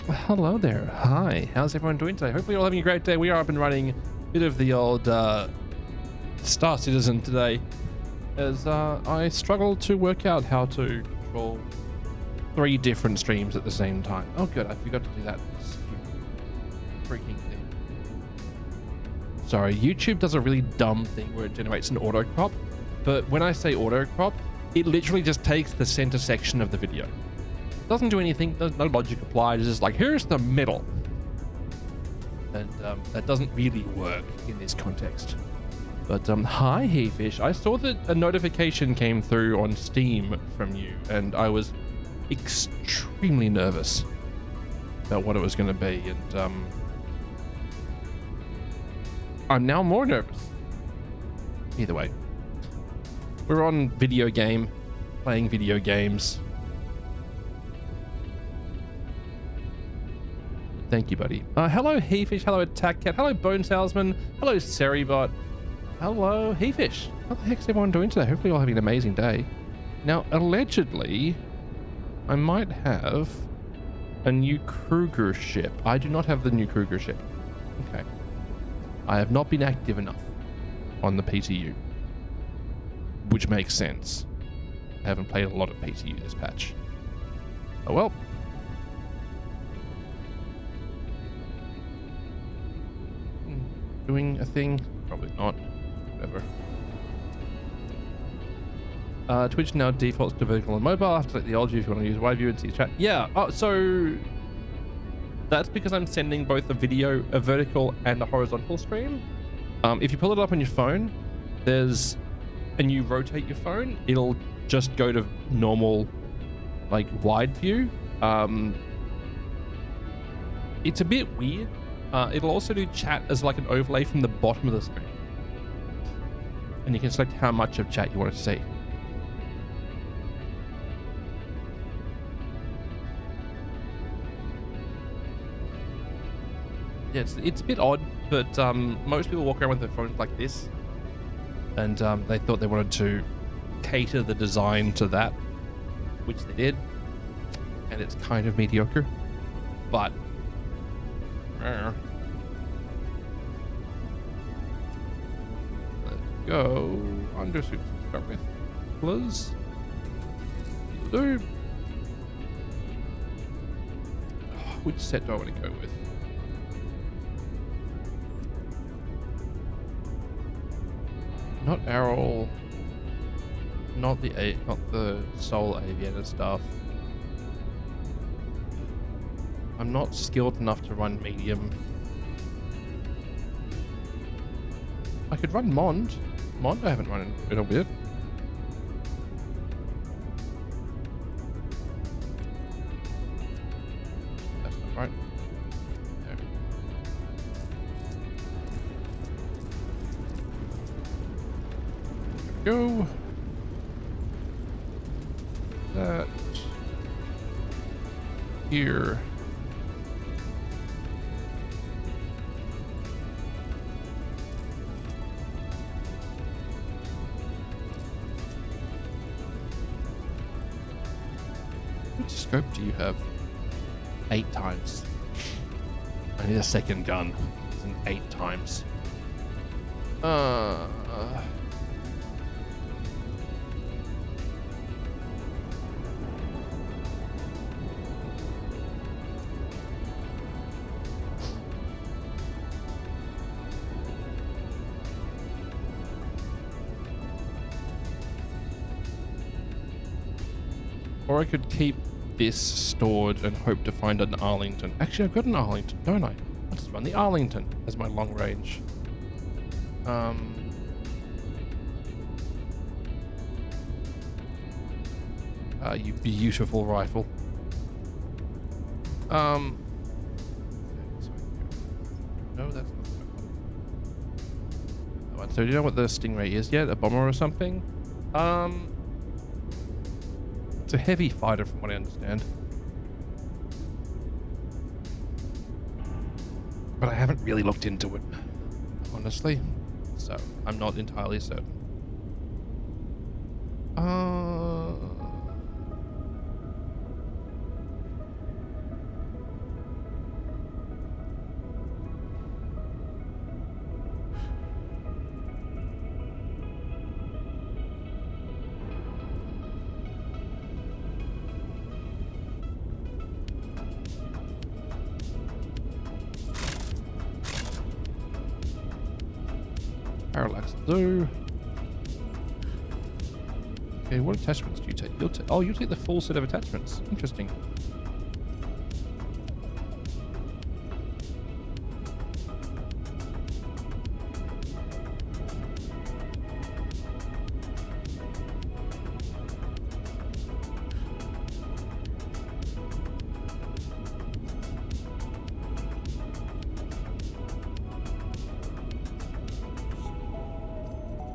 Hello there. Hi. How's everyone doing today? Hopefully you're all having a great day. We are up and running a bit of the old Star Citizen today, as I struggle to work out how to control 3 different streams at the same time. Oh good, I forgot to do that freaking thing. Sorry, YouTube does a really dumb thing where it generates an auto crop, but when I say auto crop, it literally just takes the center section of the video. It doesn't do anything, there's no logic applied, it's just like, here's the middle. And that doesn't really work in this context. But hi Hayfish, I saw that a notification came through on Steam from you, and I was extremely nervous about what it was going to be, and I'm now more nervous. Either way, we're on video game, playing video games. Thank you, buddy. Hello, Heefish. Hello, Attack Cat. Hello, Bone Salesman. Hello, Seribot. Hello, Heefish. How the heck's everyone doing today? Hopefully you're all having an amazing day. Now, allegedly, I might have a new Kruger ship. I do not have the new Kruger ship. Okay. I have not been active enough on the PTU, which makes sense. I haven't played a lot of PTU this patch. Oh well. Doing a thing? Probably not. Whatever. Twitch now defaults to vertical and mobile. I have to select the old view if you want to use wide view and see chat. Yeah. Oh, so that's because I'm sending both a video, a vertical and a horizontal stream. If you pull it up on your phone, and you rotate your phone, it'll just go to normal, like wide view. It's a bit weird. It'll also do chat as like an overlay from the bottom of the screen. And you can select how much of chat you want to see. Yeah, it's a bit odd, but most people walk around with their phones like this. And they thought they wanted to cater the design to that, which they did. And it's kind of mediocre. But let's go undersuit to start with. Please. Which set do I want to go with? Not Errol. Not the Soul Aviator stuff. I'm not skilled enough to run medium. I could run Mond. Mond I haven't run in a bit. That's not right. There we go. That here. Which scope do you have? 8 times. I need a second gun. It's an 8 times. Or I could keep this stored and hope to find an Arlington. Actually, I've got an Arlington, don't I? I'll just run the Arlington as my long range. You beautiful rifle. No, that's not that one. So do you know what the Stingray is yet? A bomber or something? It's a heavy fighter from what I understand. But I haven't really looked into it, honestly. So I'm not entirely certain. Parallax do. Okay, what attachments do you take? You'll take the full set of attachments. Interesting.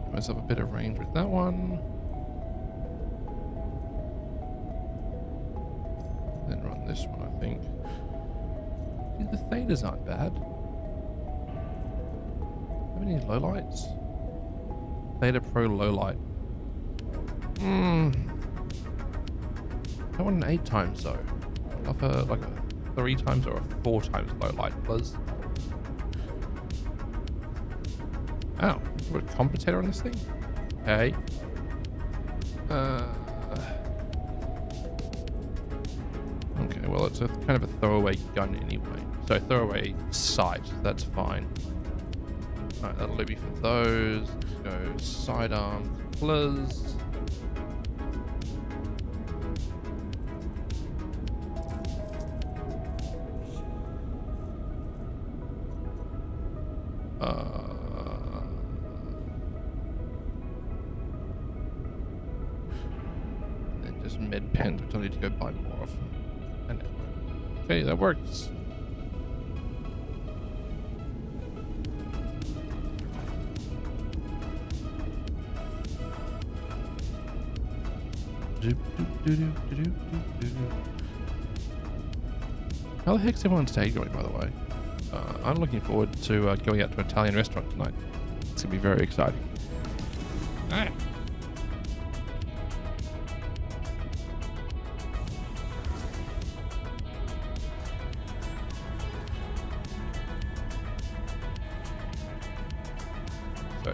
Give myself a bit of range with that one. Then run this one, I think. See, the thetas aren't bad. Have any low lights? Theta Pro low light. I want an 8 times though. Offer like a 3 times or a 4 times low light, please. Oh, put a compensator on this thing? Okay. Okay, well, it's a kind of a throwaway gun anyway. So throwaway sight, that's fine. Alright, that'll leave me for those. Let's go sidearms, please. And just med pens, which I need to go buy more of. And okay, that works. How the heck's everyone's day going, by the way? I'm looking forward to going out to an Italian restaurant tonight. It's going to be very exciting. Ah.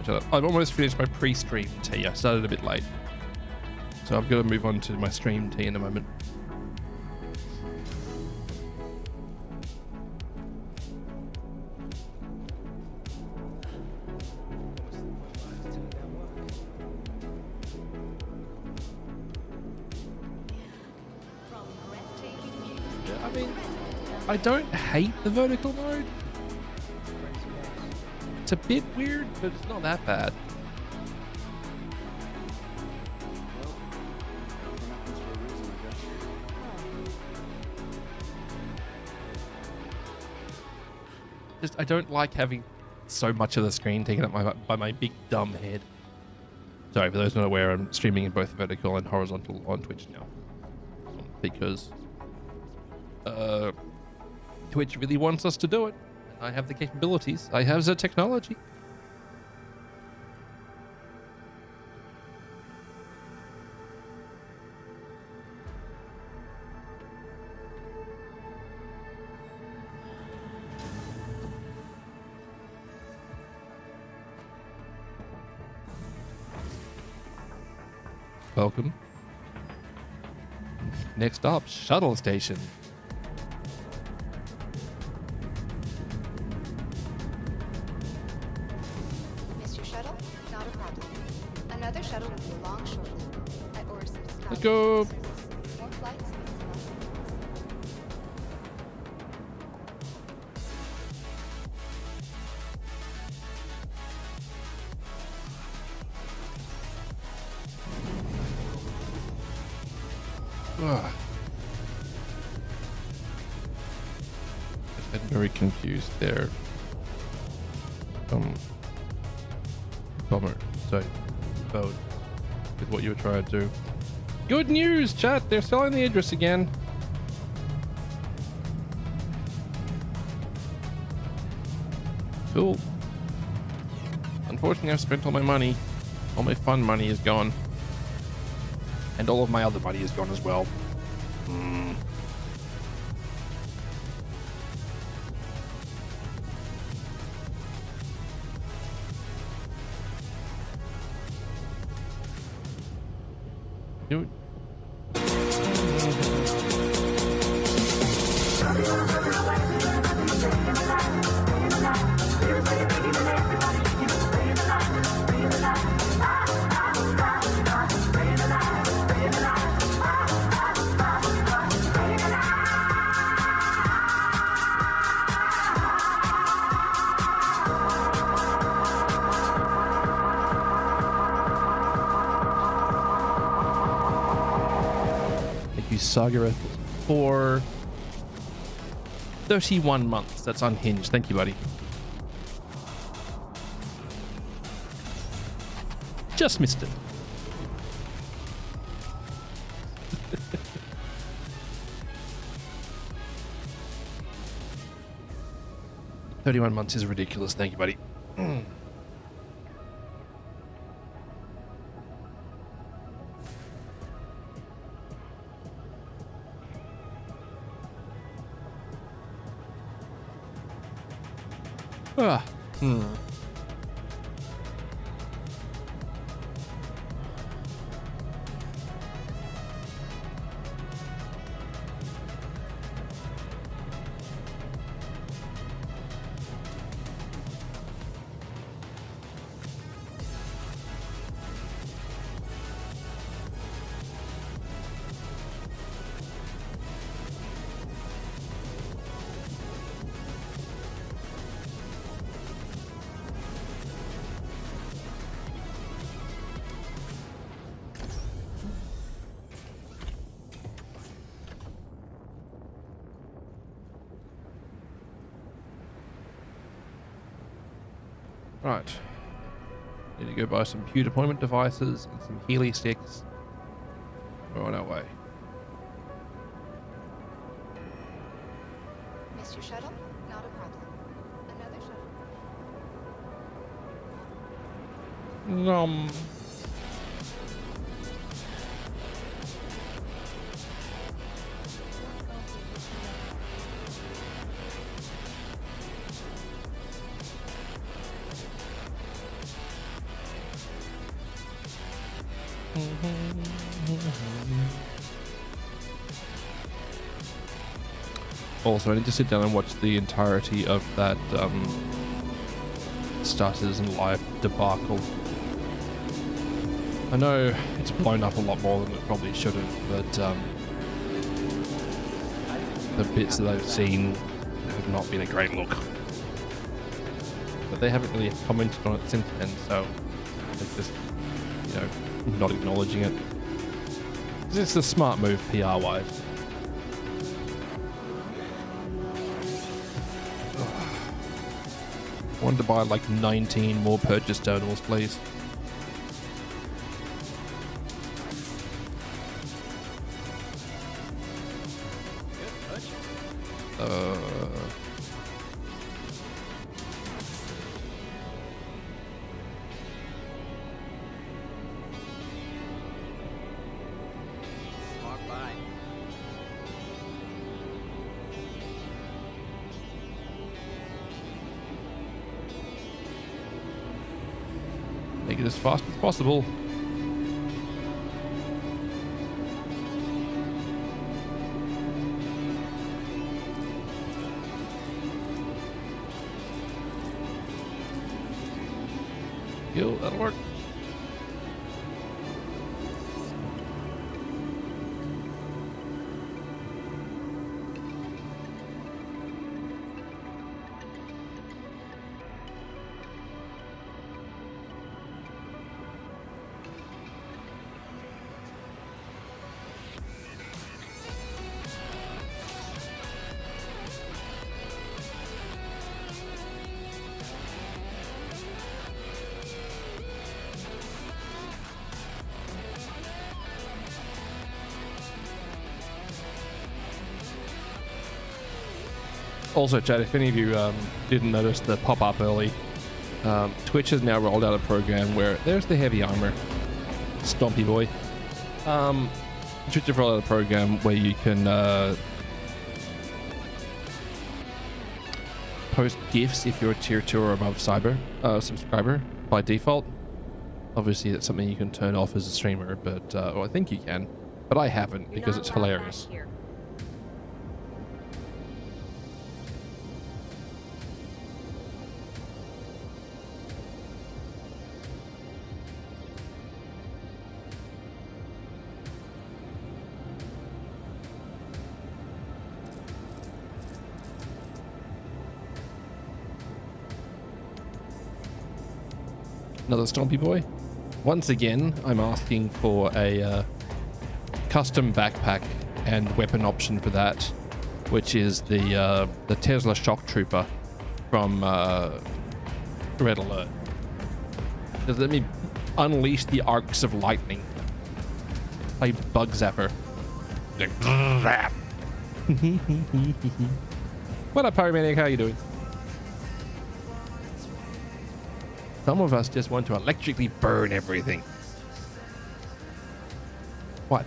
Sorry, I've almost finished my pre-stream tea. I started a bit late. So I'm going to move on to my stream tea in a moment. Yeah, I mean, I don't hate the vertical mode. It's a bit weird, but it's not that bad. I don't like having so much of the screen taken up by my big dumb head. Sorry, for those not aware, I'm streaming in both vertical and horizontal on Twitch now. Because Twitch really wants us to do it. And I have the capabilities. I have the technology. Welcome. Next up, shuttle station. Missed your shuttle? Not a problem. Another shuttle will be along shortly. I ordered some discounted Let's go. service. More flights means more flights. Ugh. I'm very confused there. Bummer. Sorry. About with what you were trying to do. Good news, chat. They're selling the Idris again. Cool. Unfortunately, I've spent all my money. All my fun money is gone. And all of my other money is gone as well. Dude. Sargeras for 31 months. That's unhinged. Thank you, buddy. Just missed it. $31 is ridiculous. Thank you, buddy. Right. Need to go buy some pew deployment devices and some Healy sticks. We're on our way. Missed your shuttle? Not a problem. Another shuttle. Nom. Also, I need to sit down and watch the entirety of that Starters and Live debacle. I know it's blown up a lot more than it probably should have, but the bits that I've seen have not been a great look. But they haven't really commented on it since then, so they're just, you know, not acknowledging it. It's a smart move PR-wise. I wanted to buy like 19 more purchase terminals, please. Make it as fast as possible. Yo, that'll work. Also, chat, if any of you didn't notice the pop-up early, Twitch has now rolled out a program where there's the heavy armor, Stompy boy. Twitch have rolled out a program where you can post GIFs if you're a tier 2 or above subscriber by default. Obviously, that's something you can turn off as a streamer, but well, I think you can, but I haven't because it's hilarious. Another Stompy boy. Once again, I'm asking for a custom backpack and weapon option for that, which is the Tesla shock trooper from Red Alert. Just let me unleash the arcs of lightning. Play Bug Zapper. What up, Pyromaniac? How you doing? Some of us just want to electrically burn everything. What?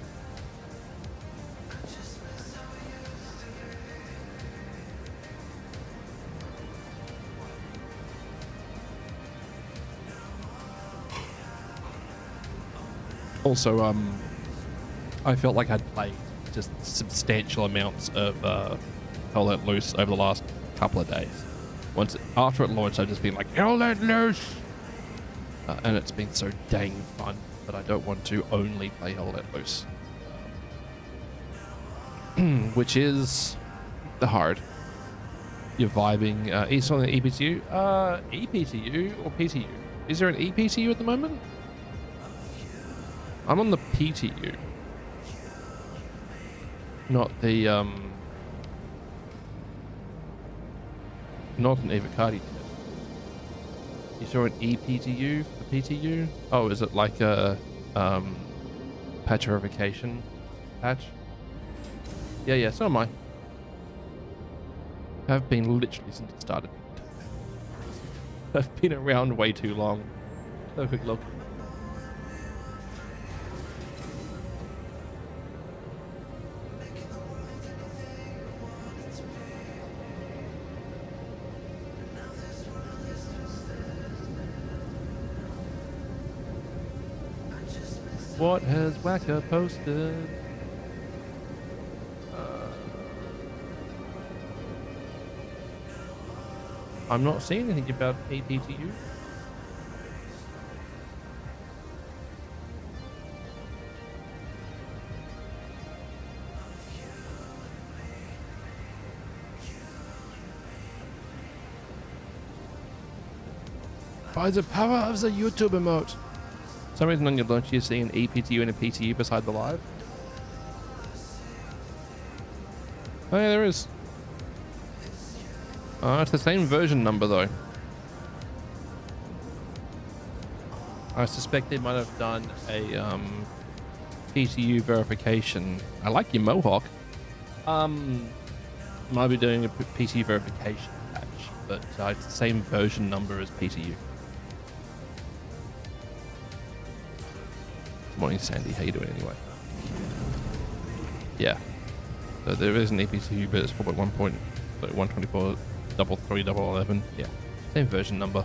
Also, I felt like I'd played just substantial amounts of Hell Let Loose over the last couple of days. After it launched, I've just been like, Hell Let Loose! And it's been so dang fun that I don't want to only play Hell Let Loose. Which is the hard. You're vibing. Are you still on the EPTU? EPTU or PTU? Is there an EPTU at the moment? I'm on the PTU. Not the, not an Avocati test. You saw an EPTU for the PTU? Oh, is it like a, patch verification patch? Yeah, so am I. I've been literally since it started. I've been around way too long. Have a quick look. What has Whacker posted? I'm not seeing anything about APTU. By the power of the YouTube emote. For some reason on your launch you're seeing an EPTU and a PTU beside the live. Oh yeah, there is. It's the same version number though. I suspect they might have done a PTU verification. I like your mohawk. Might be doing a PTU verification patch, but it's the same version number as PTU. Morning, Sandy. How you doing anyway? Yeah. So there is an EPTU, but it's probably 1.124. 33311. Yeah, same version number.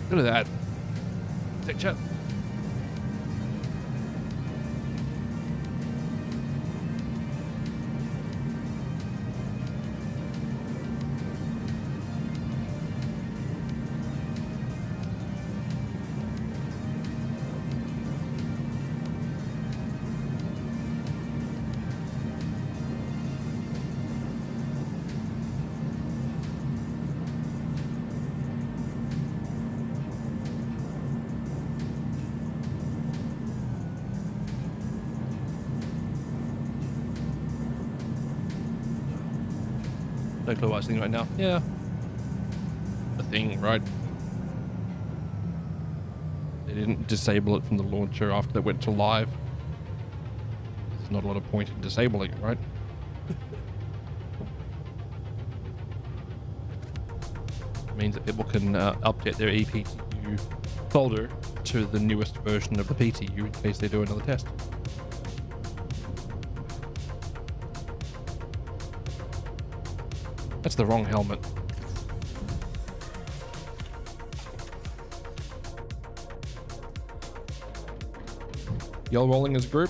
Look at that. Take chat. No clue what I was thinking right now. Yeah. The thing, right? They didn't disable it from the launcher after they went to live. There's not a lot of point in disabling it, right? It means that people can update their EPTU folder to the newest version of the PTU in case they do another test. That's the wrong helmet. Y'all rolling as a group?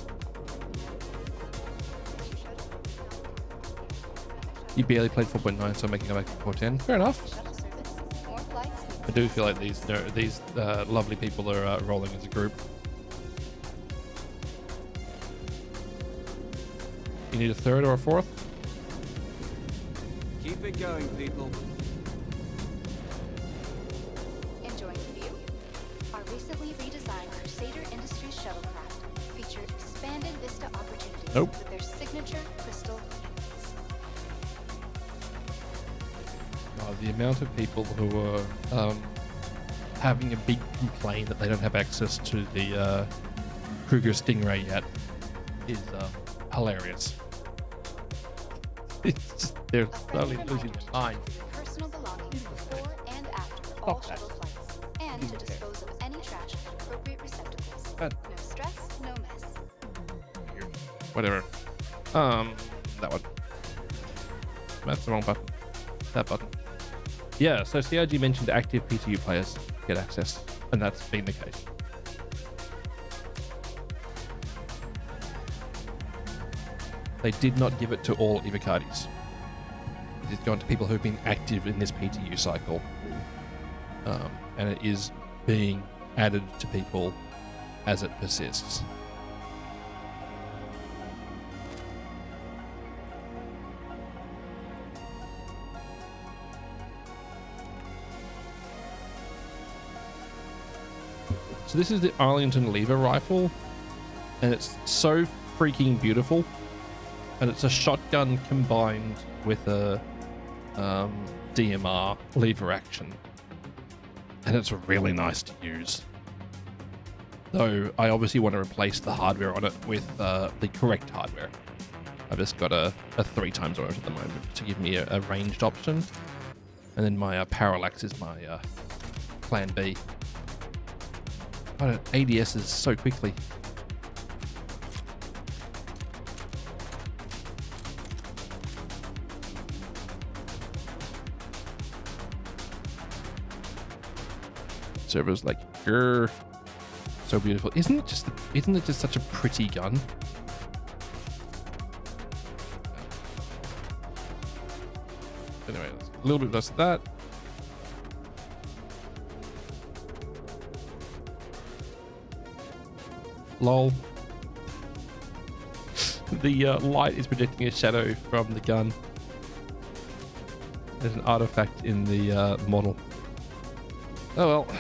You barely played 4.9, so I'm making it back to 4.10. Fair enough. I do feel like these lovely people are rolling as a group. You need a third or a fourth? Keep it going, people. Enjoying the view? Our recently redesigned Crusader Industries shuttlecraft feature expanded vista opportunities Nope. with their signature crystal units. The amount of people who are having a big complaint that they don't have access to the Kruger Stingray yet is hilarious. It's just, they're A slowly friendly losing reminder their to mind. check your personal belongings before and after all Stop that. shuttle flights, and to dispose of any trash in appropriate receptacles. God. No stress, no mess. Whatever. That one. That's the wrong button. That button. Yeah, so CRG mentioned active PTU players get access, and that's been the case. They did not give it to all Ivocardis. It is gone to people who've been active in this PTU cycle. And it is being added to people as it persists. So this is the Arlington lever rifle, and it's so freaking beautiful. And it's a shotgun combined with a DMR lever action, and it's really nice to use. Though I obviously want to replace the hardware on it with the correct hardware. I've just got a 3x on it at the moment to give me a ranged option, and then my parallax is my plan B. ADS is so quickly. Server's like, grr. So beautiful. Isn't it just such a pretty gun? Anyway, a little bit less of that. Lol. The light is projecting a shadow from the gun. There's an artifact in the model. Oh well.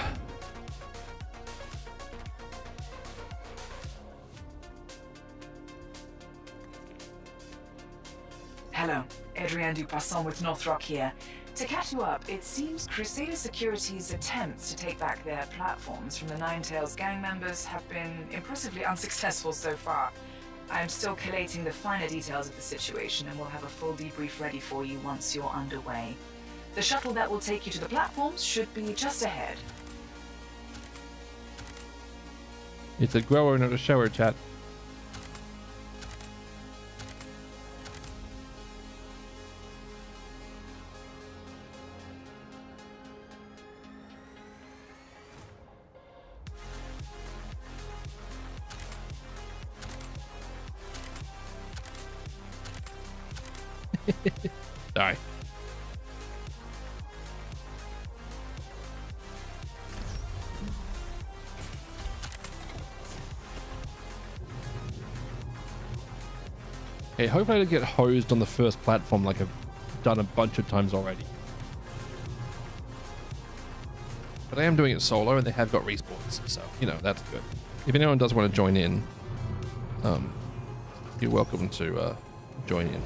Hello, Adrienne Dupasson with Northrop here. To catch you up, it seems Crusader Security's attempts to take back their platforms from the Ninetales gang members have been impressively unsuccessful so far. I am still collating the finer details of the situation and will have a full debrief ready for you once you're underway. The shuttle that will take you to the platforms should be just ahead. It's a grower, not a shower, chat. Sorry. Okay, hopefully I don't get hosed on the first platform like I've done a bunch of times already. But I am doing it solo and they have got respawns, so, you know, that's good. If anyone does want to join in, you're welcome to join in.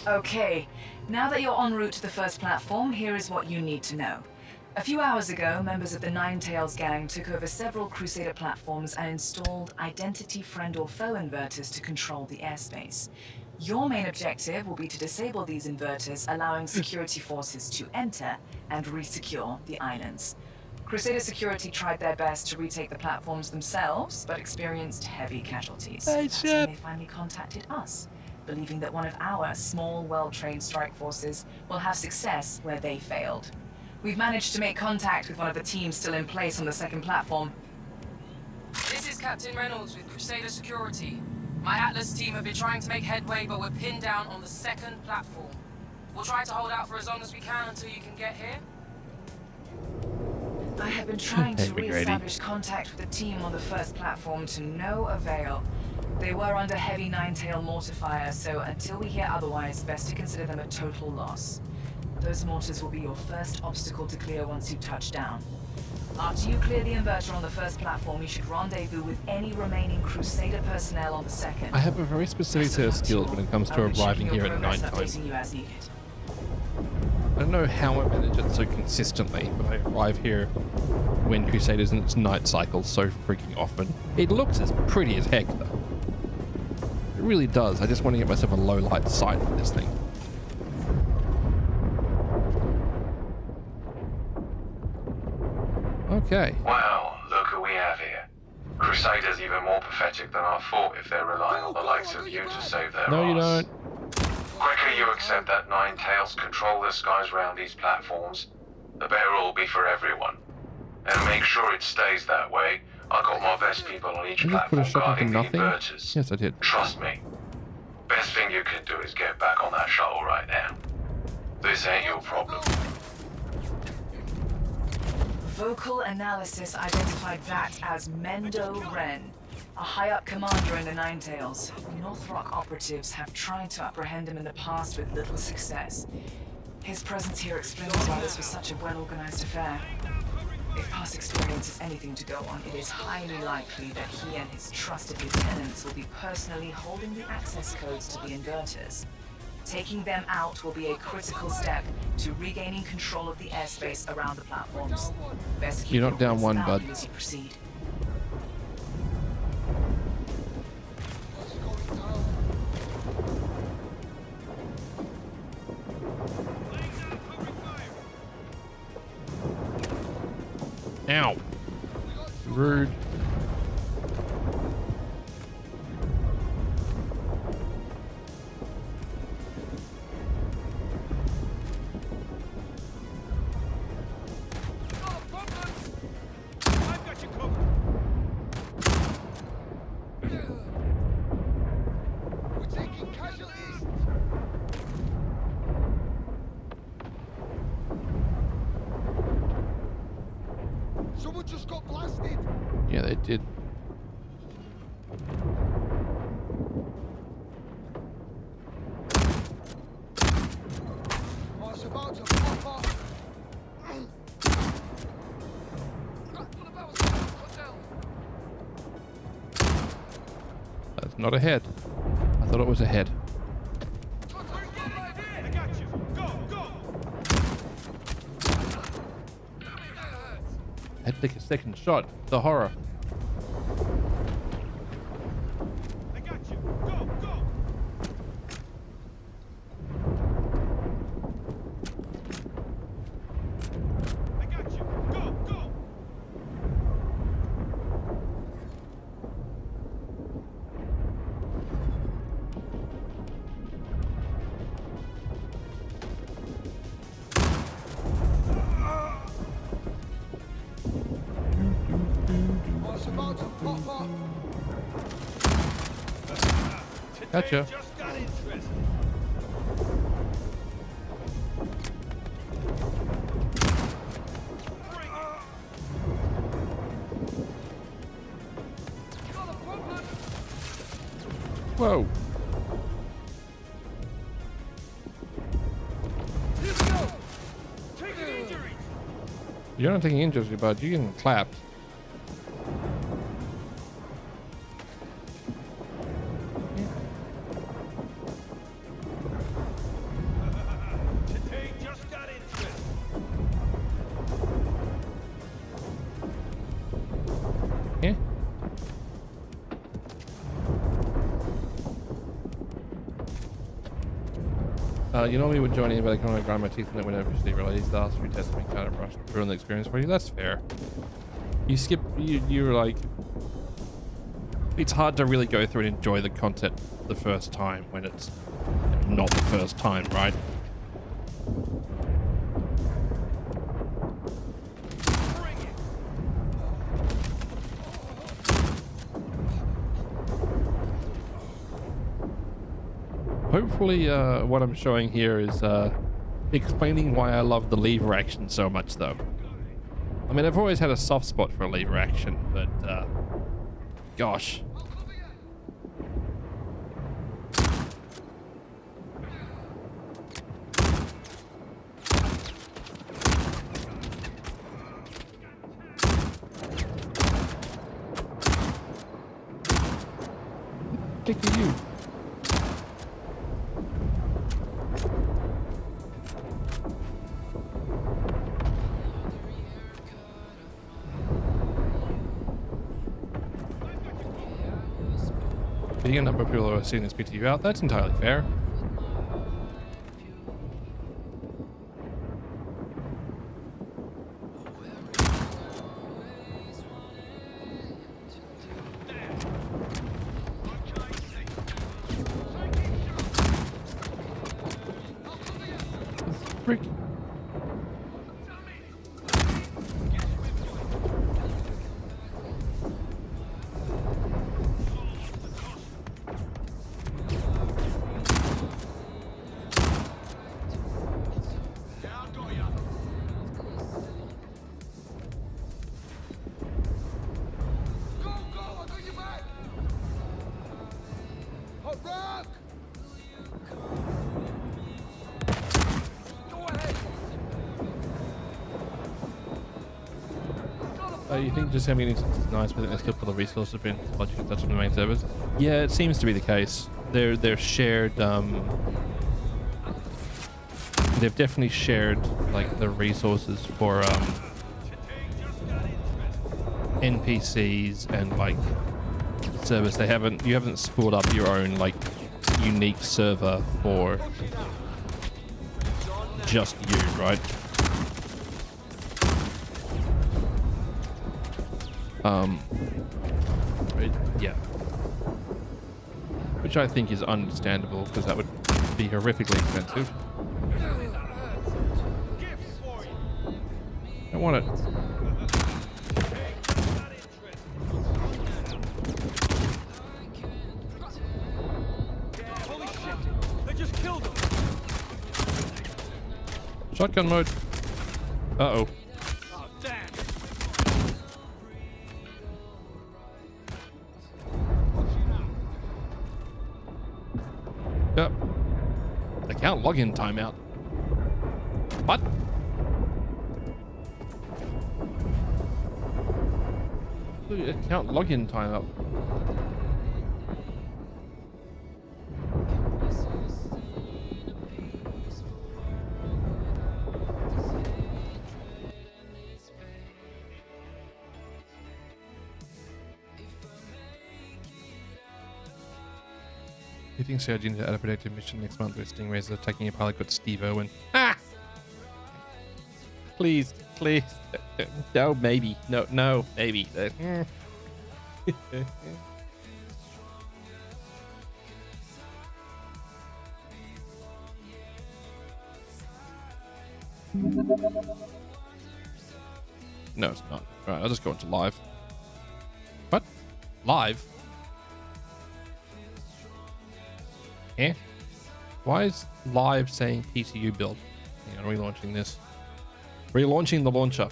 Okay, now that you're en route to the first platform, here is what you need to know. A few hours ago, members of the Ninetales gang took over several Crusader platforms and installed identity friend or foe inverters to control the airspace. Your main objective will be to disable these inverters, allowing security forces to enter and re-secure the islands. Crusader Security tried their best to retake the platforms themselves, but experienced heavy casualties. That's when they finally contacted us, believing that one of our small, well-trained strike forces will have success where they failed. We've managed to make contact with one of the teams still in place on the second platform. This is Captain Reynolds with Crusader Security. My Atlas team have been trying to make headway, but we're pinned down on the second platform. We'll try to hold out for as long as we can until you can get here. I have been trying Hey, to McGrady. re-establish contact with the team on the first platform to no avail. They were under heavy nine-tail mortar fire, so until we hear otherwise, best to consider them a total loss. Those mortars will be your first obstacle to clear once you touch down. After you clear the inverter on the first platform, you should rendezvous with any remaining Crusader personnel on the second. I have a very specific set of skills when it comes to arriving here at night time. You as needed. I don't know how I manage it so consistently, but I arrive here when Crusaders in its night cycle so freaking often. It looks as pretty as heck though. It really does. I just want to get myself a low light sight for this thing. Okay. Well, look who we have here. Crusaders even more pathetic than I thought if they're relying on the likes of you to save their No, you arse. don't. Quicker you accept that Nine Tails control the skies around these platforms, the better it'll be for everyone. And make sure it stays that way. I got my best people on each Did you just put a platform shot into guarding the nothing? inverters. Yes, I did. Trust me. Best thing you can do is get back on that shuttle right now. This ain't your problem. Vocal analysis identified that as Mendo Ren, a high-up commander in the Nine Tails. Northrok operatives have tried to apprehend him in the past with little success. His presence here explains why this was such a well-organized affair. If past experience is anything to go on, it is highly likely that he and his trusted lieutenants will be personally holding the access codes to the inverters. Taking them out will be a critical step to regaining control of the airspace around the platforms. Best keep You're not your down wits one, about bud. you as you proceed. Ow. Rude. Someone just got blasted. Yeah, they did. Oh, it's about to pop off. That's not a head. I thought it was a head. I got you. Go, go. I had to take a second shot. The horror. I got you. Go, go. I got you. Go, go. Oh, it's about to pop off. Gotcha. Just got interested. Bring it. Got a problem. Whoa. Here we go. Taking injuries. You're not taking injuries, bud. You're getting clapped. Today just got interested. Yeah. You normally would join in, but I can only grind my teeth on it whenever you realize the last few tests have been kind of rushed. Ruin the experience for you. That's fair. You skip. You're like. It's hard to really go through and enjoy the content the first time when it's not the first time, right? Bring it. Hopefully, what I'm showing here is explaining why I love the lever action so much, though. I mean, I've always had a soft spot for a lever action, but gosh. What the heck are you? Being a number of people who are seeing this beat you out, that's entirely fair. Frick. You think just having it's nice, but they still put the resources in logic that's from the main servers? Yeah, it seems to be the case. They're shared. They've definitely shared like the resources for NPCs and like servers. You haven't spooled up your own like unique server for just you, right? Yeah, which I think is understandable because that would be horrifically expensive. I want it. Holy shit! They just killed him! Shotgun mode. Uh-oh. Oh, damn! Yep. Account login timeout. What? Account login timeout. You think Sergi needs to add a predictive mission next month with Stingrays attacking a pilot called Steve Irwin? Ah! Please, please. No, maybe. No, maybe. No, it's not. Alright, I'll just go into live. What? Live? Eh? Why is live saying PTU build? Hang on, relaunching this. Relaunching the launcher.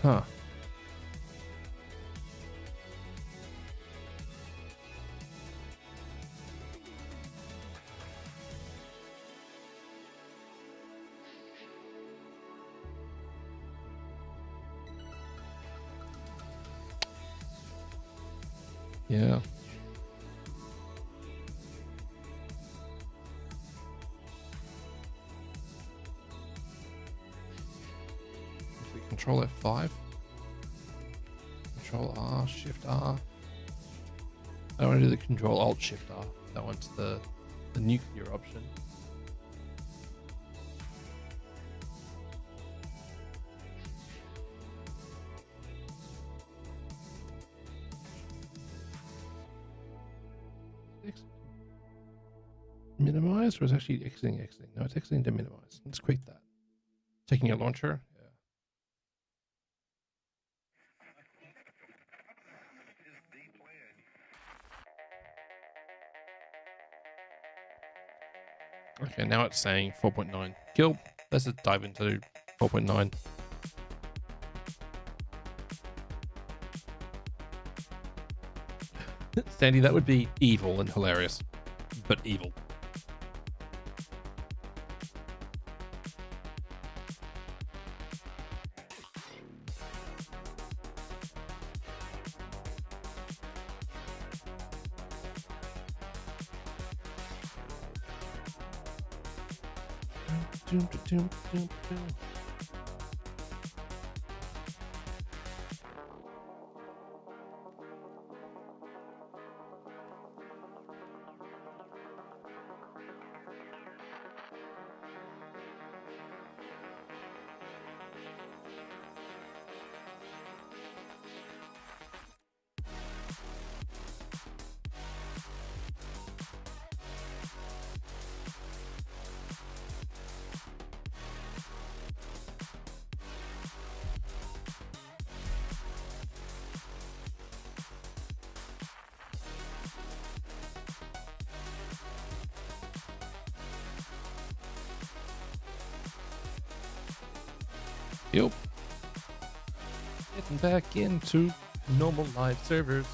Huh. Yeah. Control F5. Control R, Shift R. I don't want to do the Control Alt Shift R. That one's the nuclear option. minimize, or is it actually exiting? No, it's exiting to minimize. Let's quit that. Taking a launcher. Yeah. Okay, now it's saying 4.9. Kill. Let's just dive into 4.9. Sandy, that would be evil and hilarious, but evil. Yep. Getting back into normal live servers.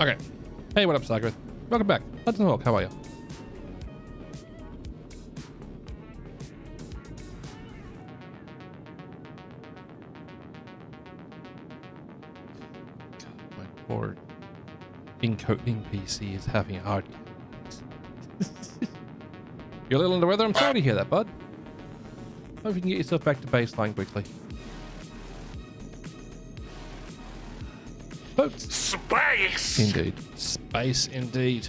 Okay. Hey, what up, Sagarth? Welcome back. Let's talk. How are you? God, my poor encoding PC is having a hard time. You're a little under the weather. I'm sorry to hear that, bud. Hope you can get yourself back to baseline quickly. Space! Indeed. Space, indeed.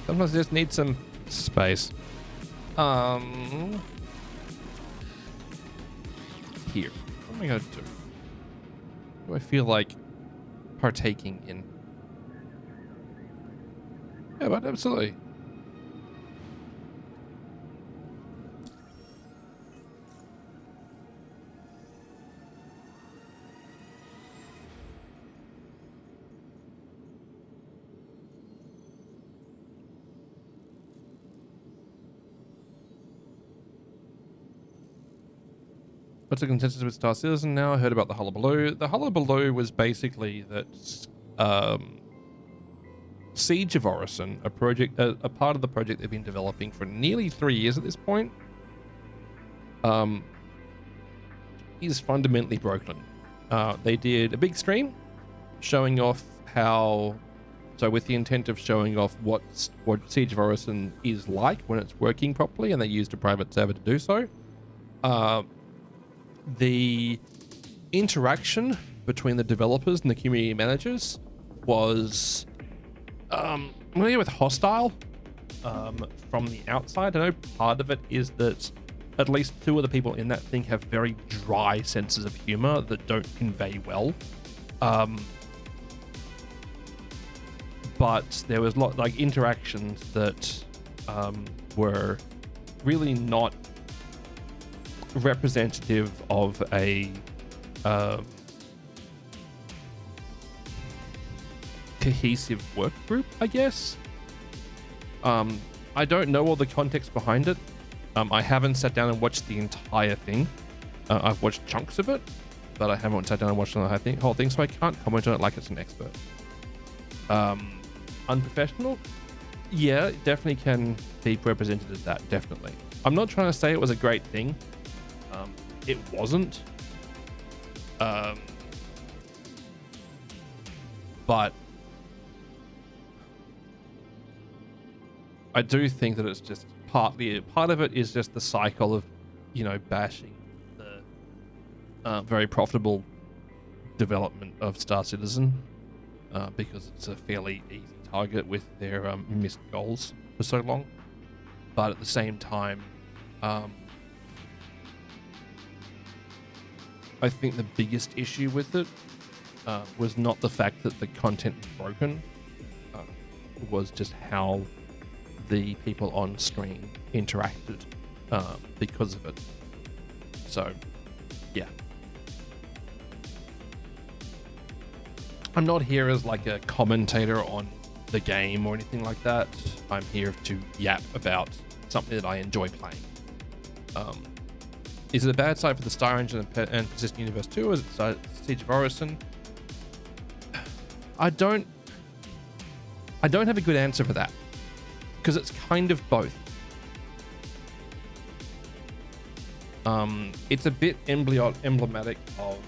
Sometimes I just need some space. Here. What am I going to do? What do I feel like partaking in? Yeah, but absolutely. What's the consensus with Star Citizen now? I heard about the hullabaloo. The hullabaloo was basically that Siege of Orison, a part of the project they've been developing for nearly 3 years at this point, is fundamentally broken. They did a big stream showing off how, so with the intent of showing off what Siege of Orison is like when it's working properly, and they used a private server to do so. The interaction between the developers and the community managers was really with hostile from the outside. I know part of it is that at least two of the people in that thing have very dry senses of humor that don't convey well. But there was like interactions that were really not representative of a cohesive work group, I guess. I don't know all the context behind it. I haven't sat down and watched the entire thing. I've watched chunks of it, but I haven't sat down and watched the whole thing, so I can't comment on it like it's an expert. Unprofessional? Yeah, it definitely can be represented as that, definitely. I'm not trying to say it was a great thing. It wasn't. But I do think that it's just part of it is just the cycle of, bashing the very profitable development of Star Citizen, because it's a fairly easy target with their missed goals for so long. But at the same time, I think the biggest issue with it was not the fact that the content was broken, was just how the people on screen interacted because of it. So, yeah. I'm not here as like a commentator on the game or anything like that. I'm here to yap about something that I enjoy playing. Is it a bad side for the Star Engine and Persistent Universe 2, or is it Siege of Orison? I don't have a good answer for that, because it's kind of both. It's a bit emblematic of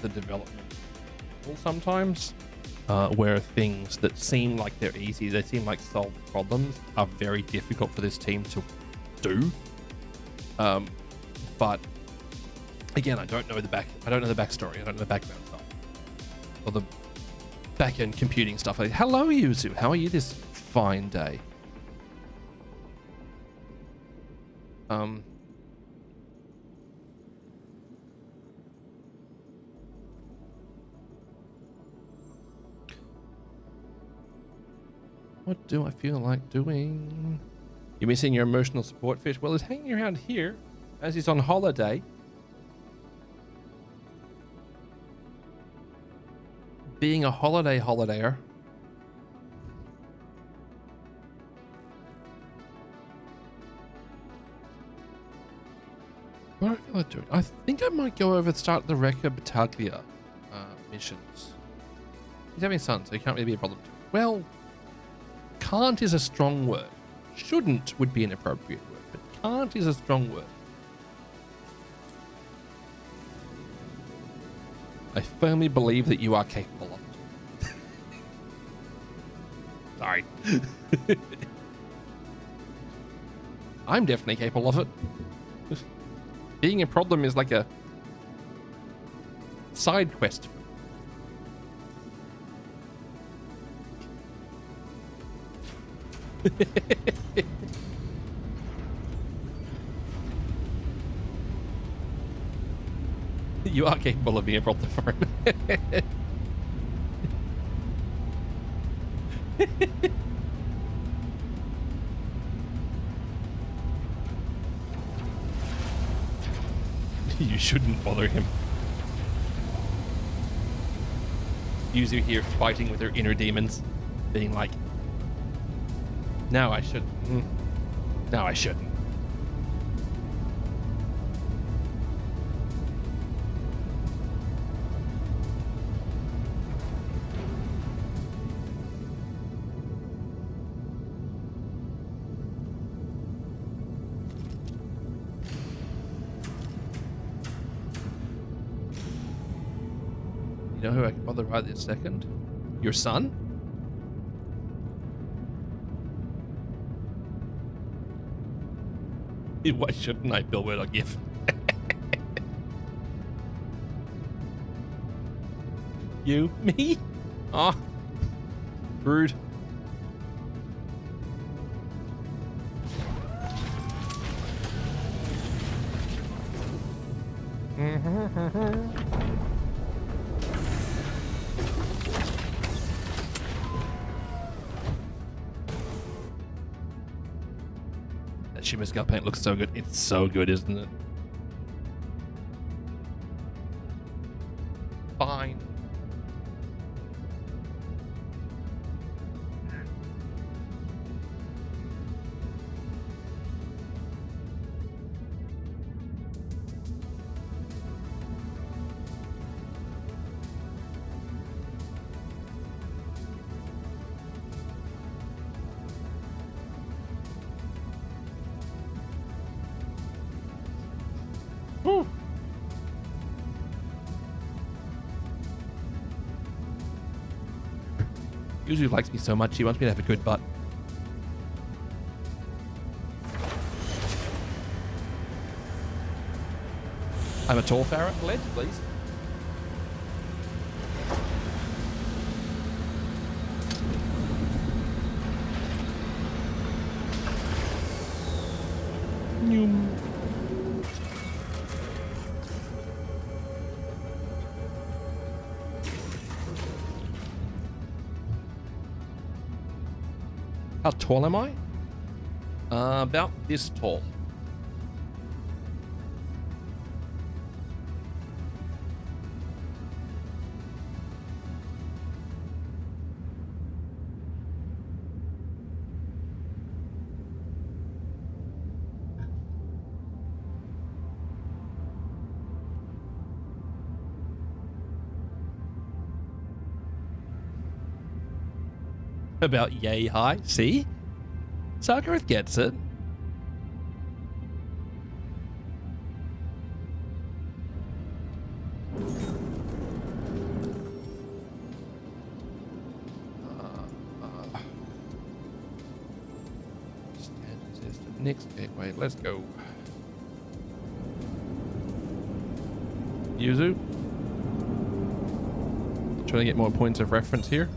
the development sometimes, where things that seem like they're easy, they seem like solved problems, are very difficult for this team to do. But again, I don't know the backstory. I don't know the background stuff, or the back-end computing stuff. Like, hello, Yuzu. How are you this fine day? What do I feel like doing? You're missing your emotional support fish. Well, he's hanging around here as he's on holiday. Being a holidayer. What do I feel like doing? I think I might go over and start the Recca Battaglia missions. He's having sun, so he can't really be a problem. Well, can't is a strong word. Shouldn't would be an appropriate word, but can't is a strong word. I firmly believe that you are capable of it. Sorry. I'm definitely capable of it. Being a problem is like a side quest. You are capable of being a problem for him. You shouldn't bother him. Yuzu here fighting with her inner demons, being like, no, I shouldn't. No, I shouldn't. You know who I can bother right this second? Your son? Why shouldn't I, Bill Murdoch give? You? Me? Ah. Rude. That shimmer scalp paint looks so good. It's so good, isn't it? Fine. Yuzu likes me so much, he wants me to have a good butt. I'm a tall Farah. Ledge, please. Noom. How tall am I? About this tall. About yay high. See? Sagareth gets it. Next gateway, let's go. Yuzu. Trying to get more points of reference here.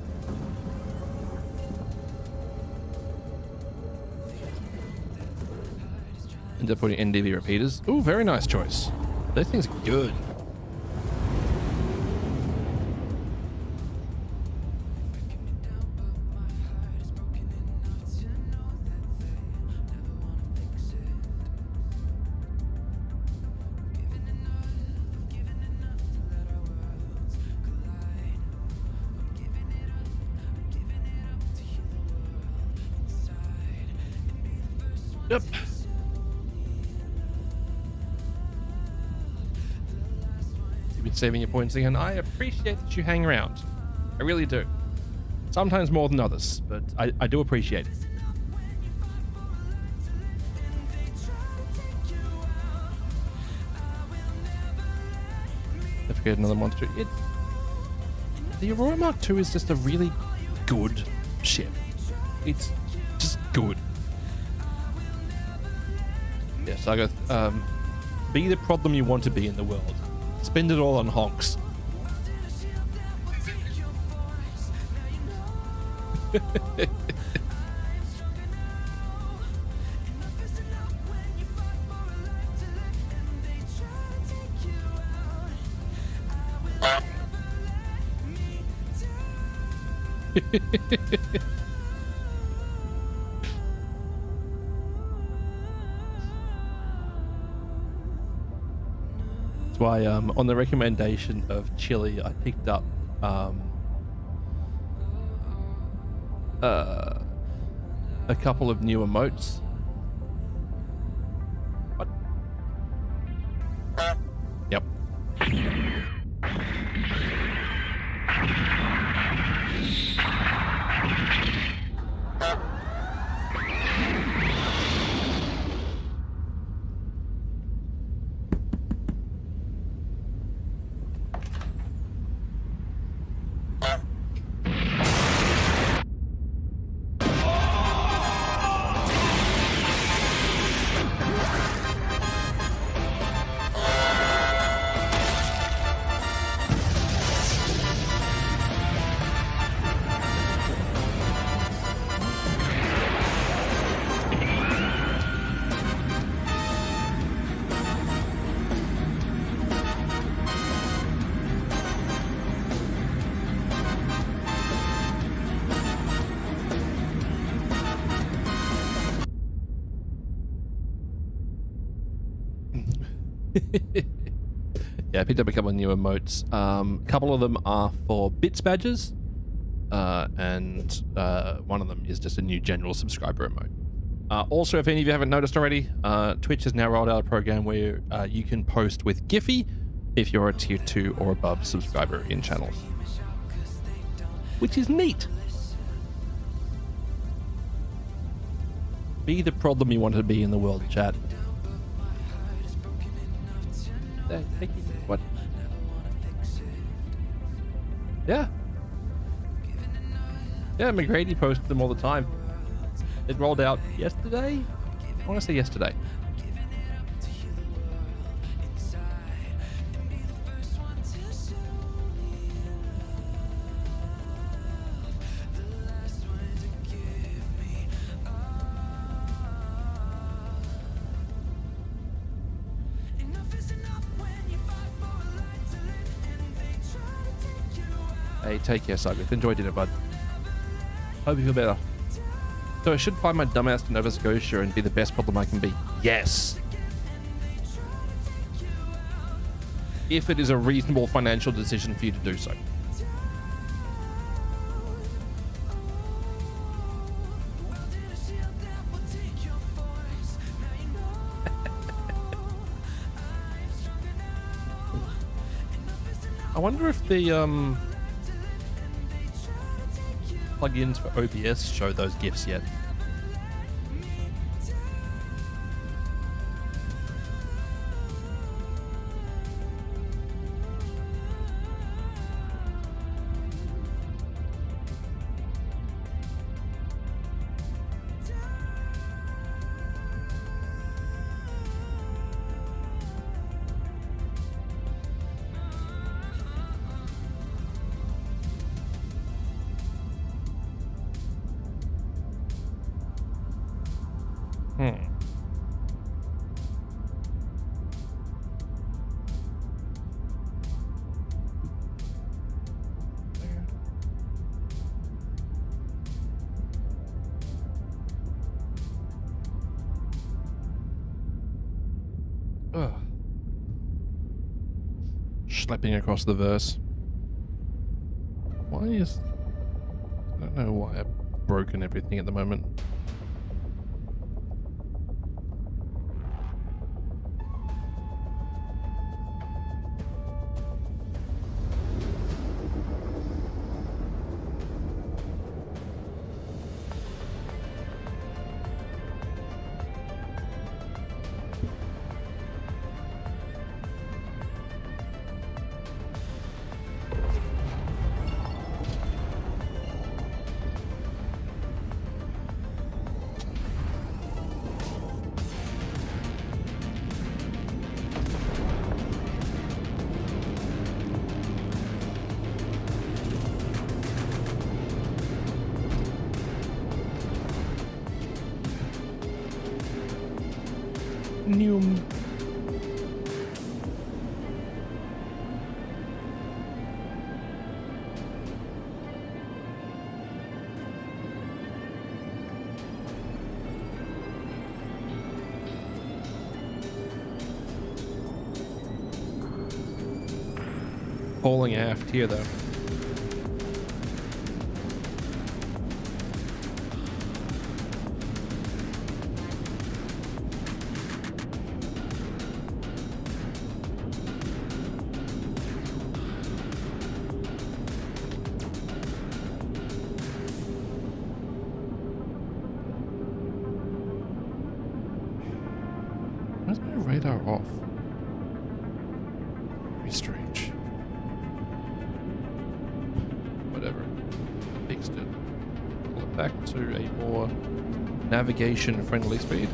End up putting NDV repeaters. Ooh, very nice choice. Those things are good. Yep. You've been saving your points again. I appreciate that you hang around. I really do. Sometimes more than others, but I do appreciate it. Don't forget another monster. The Aurora Mark II is just a really good ship. It's just good. Yes, I go. Be the problem you want to be in the world. Spend it all on honks. That's why, on the recommendation of Chili, I picked up a couple of new emotes. What? Yep. Yeah, I picked up a couple of new emotes. A couple of them are for bits badges, and one of them is just a new general subscriber emote. Also, if any of you haven't noticed already, Twitch has now rolled out a program where you can post with Giphy if you're a tier 2 or above subscriber in channels, which is neat. Be the problem you want to be in the world, chat. What? Yeah, McGrady posted them all the time. It rolled out yesterday? I want to say yesterday. Hey, take care, Cyber. Enjoy dinner, bud. Hope you feel better. So I should fly my dumbass to Nova Scotia and be the best problem I can be. Yes! If it is a reasonable financial decision for you to do so. I wonder if the plugins for OBS show those GIFs yet. Ugh. Schlepping across the verse. Why is... I don't know why I've broken everything at the moment. Noom. Falling aft here, though. Where's my radar off? Very strange. Whatever. Fixed it. Pull it back to a more navigation-friendly speed.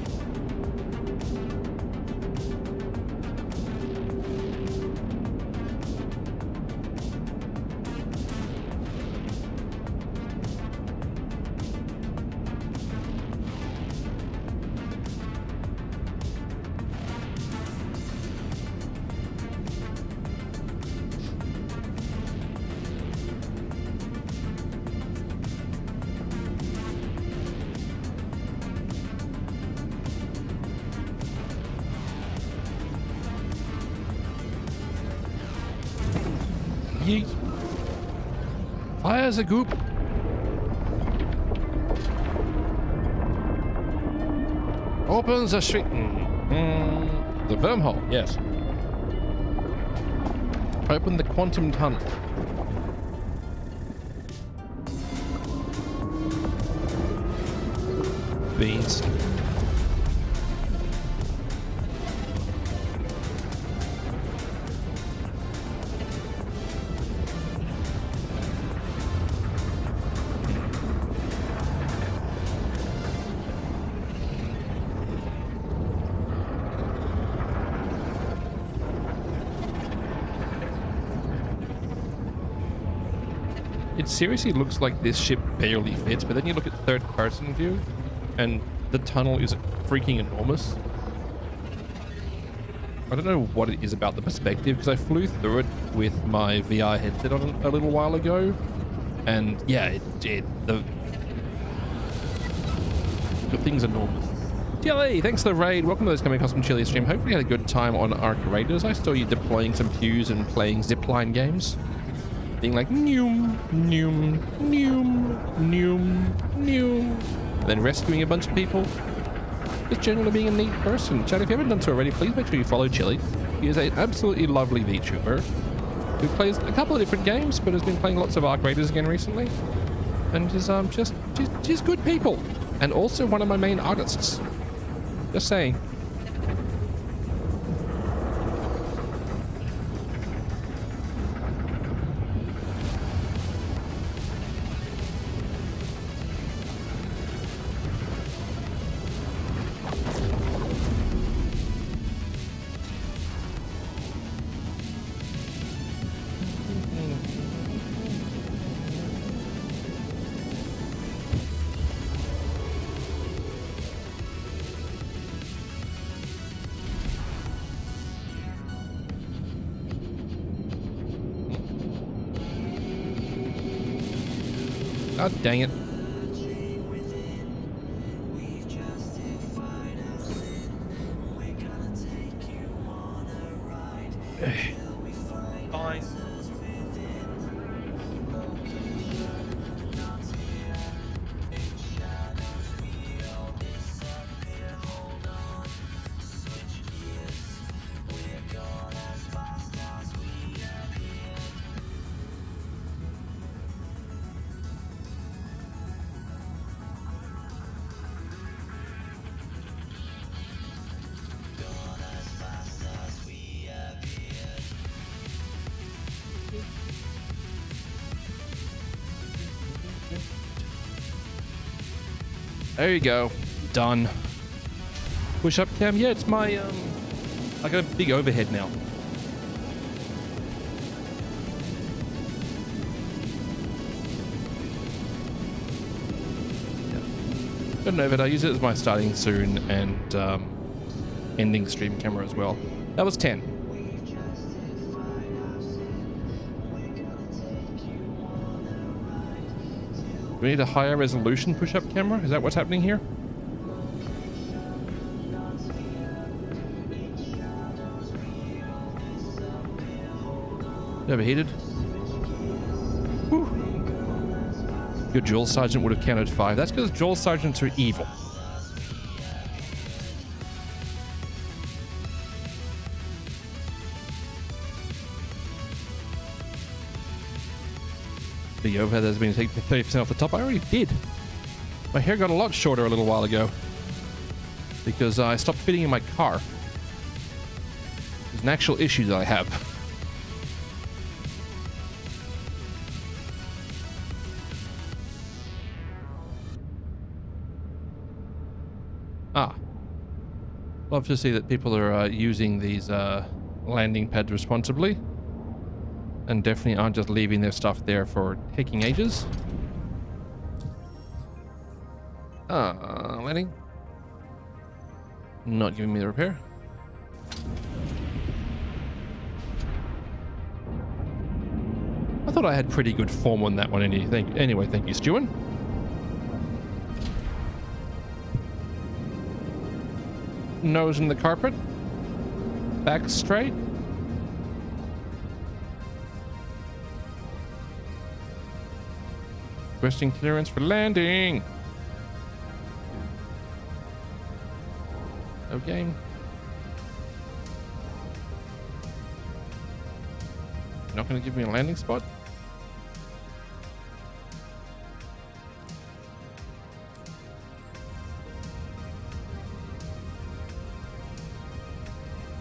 Yeet. Fire as a goop. Opens the street. The wormhole, yes. Open the quantum tunnel. Beans. It seriously looks like this ship barely fits, but then you look at third-person view, and the tunnel is freaking enormous. I don't know what it is about the perspective, because I flew through it with my VR headset on a little while ago, and yeah, the thing's enormous. Chili, thanks for the raid. Welcome to those coming across from Chili stream. Hopefully you had a good time on Arc Raiders. I saw you deploying some pews and playing zipline games. Being like, noom, noom, noom, noom, noom. Then rescuing a bunch of people. Just generally being a neat person. Chad, if you haven't done so already, please make sure you follow Chili. He is an absolutely lovely VTuber who plays a couple of different games, but has been playing lots of Arc Raiders again recently. And is just good people. And also one of my main artists. Just saying. God dang it. Fine. There you go. Done. Push up cam. Yeah, it's my, I got a big overhead now. Yeah. Got an overhead. I use it as my starting soon and ending stream camera as well. That was 10. We need a higher resolution push-up camera? Is that what's happening here? Overheated. Whew. Your drill sergeant would have counted 5. That's because drill sergeants are evil. The overhead has been taken 30% off the top. I already did. My hair got a lot shorter a little while ago because I stopped fitting in my car. It's an actual issue that I have. Love to see that people are using these landing pads responsibly. And definitely aren't just leaving their stuff there for taking ages. Landing. Not giving me the repair. I thought I had pretty good form on that one anyway, thank you, Stewan. Nose in the carpet. Back straight. Requesting clearance for landing. Okay. Not going to give me a landing spot?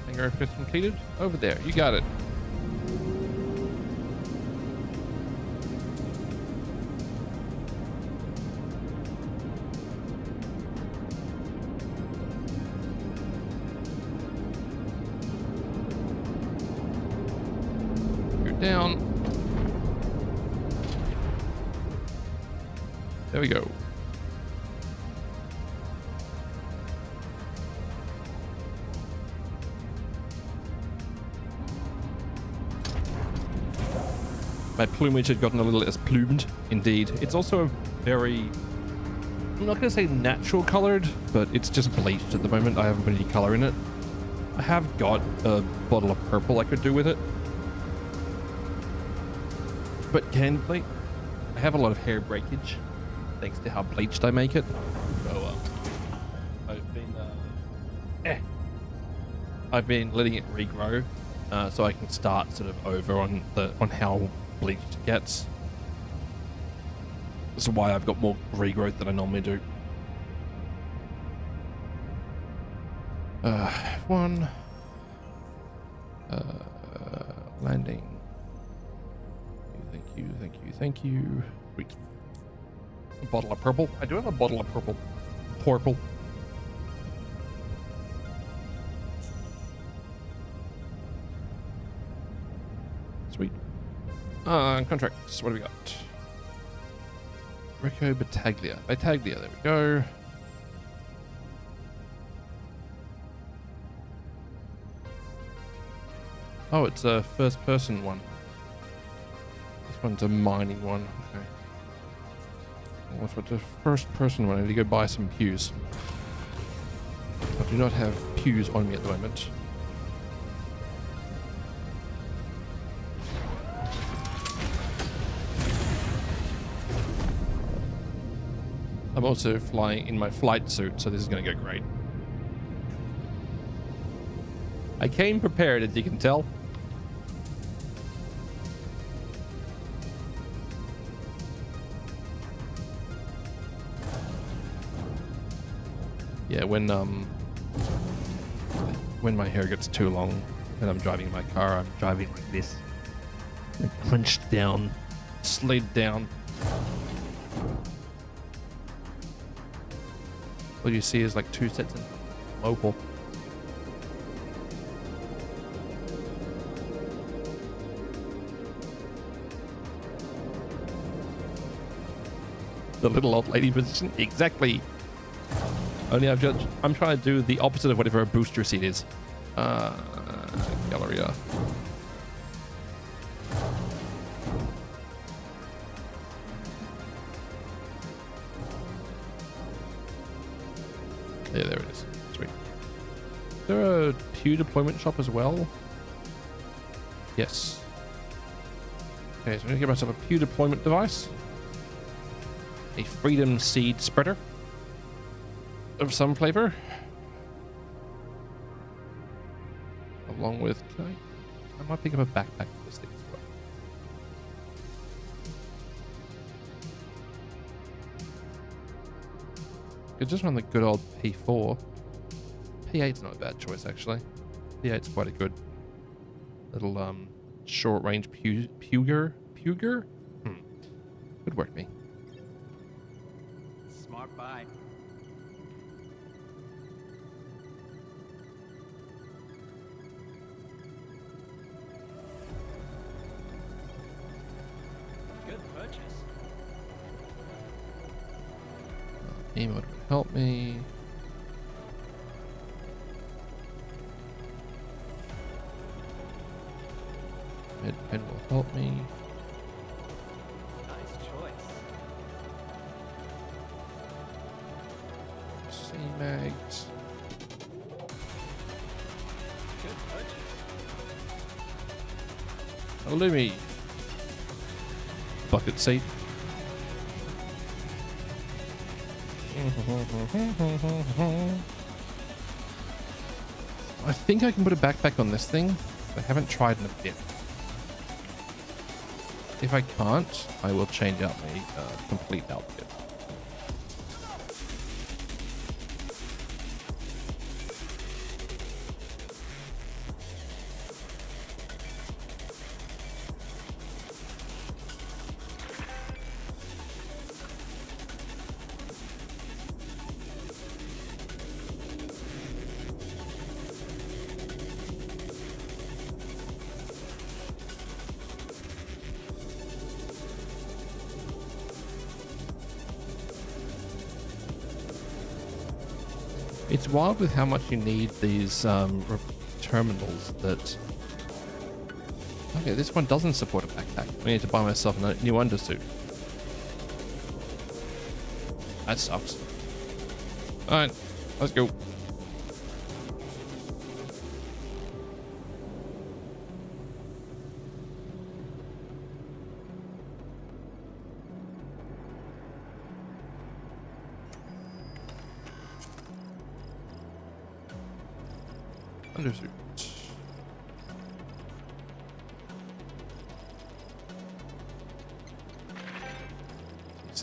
Hangar request completed. Over there. You got it. Down. we go. My plumage had gotten a little less plumed, indeed. It's also a very, I'm not going to say natural colored, but it's just bleached at the moment. I haven't put any color in it. I have got a bottle of purple I could do with it. But candidly, I have a lot of hair breakage, thanks to how bleached I make it. So, I've been letting it regrow, so I can start sort of over on how bleached it gets. That's why I've got more regrowth than I normally do. F1. Landing. Thank you. Sweet. A bottle of purple. I do have a bottle of purple. Purple. Sweet. Contracts. What do we got? Rico Battaglia. Battaglia, there we go. Oh, it's a first person one. This one's a mining one. Okay. What's the first person one? I need to go buy some pews. I do not have pews on me at the moment. I'm also flying in my flight suit, so this is going to go great. I came prepared, as you can tell. Yeah, when my hair gets too long and I'm driving my car, I'm driving like this. Hunched down, slid down. All you see is like two sets of local. The little old lady position, exactly. Only I'm trying to do the opposite of whatever a booster seat is. Galleria. Yeah, there it is. Sweet. Is there a pew deployment shop as well? Yes. Okay, so I'm going to get myself a pew deployment device. A Freedom Seed spreader of some flavor. Along with... I might pick up a backpack for this thing as well. Could just run the good old P4. P8's not a bad choice, actually. P8's quite a good little short range puger. Could work me. Smart buy. Good purchase. Emote would help me. Medpen will help me. Nice choice. C-Mags. Good purchase. Illumi. Bucket seat. I think I can put a backpack on this thing. I haven't tried in a bit. If I can't, I will change out my complete outfit. It's wild with how much you need these terminals that... Okay, this one doesn't support a backpack. I need to buy myself a new undersuit. That sucks. Alright, let's go. Undersuit.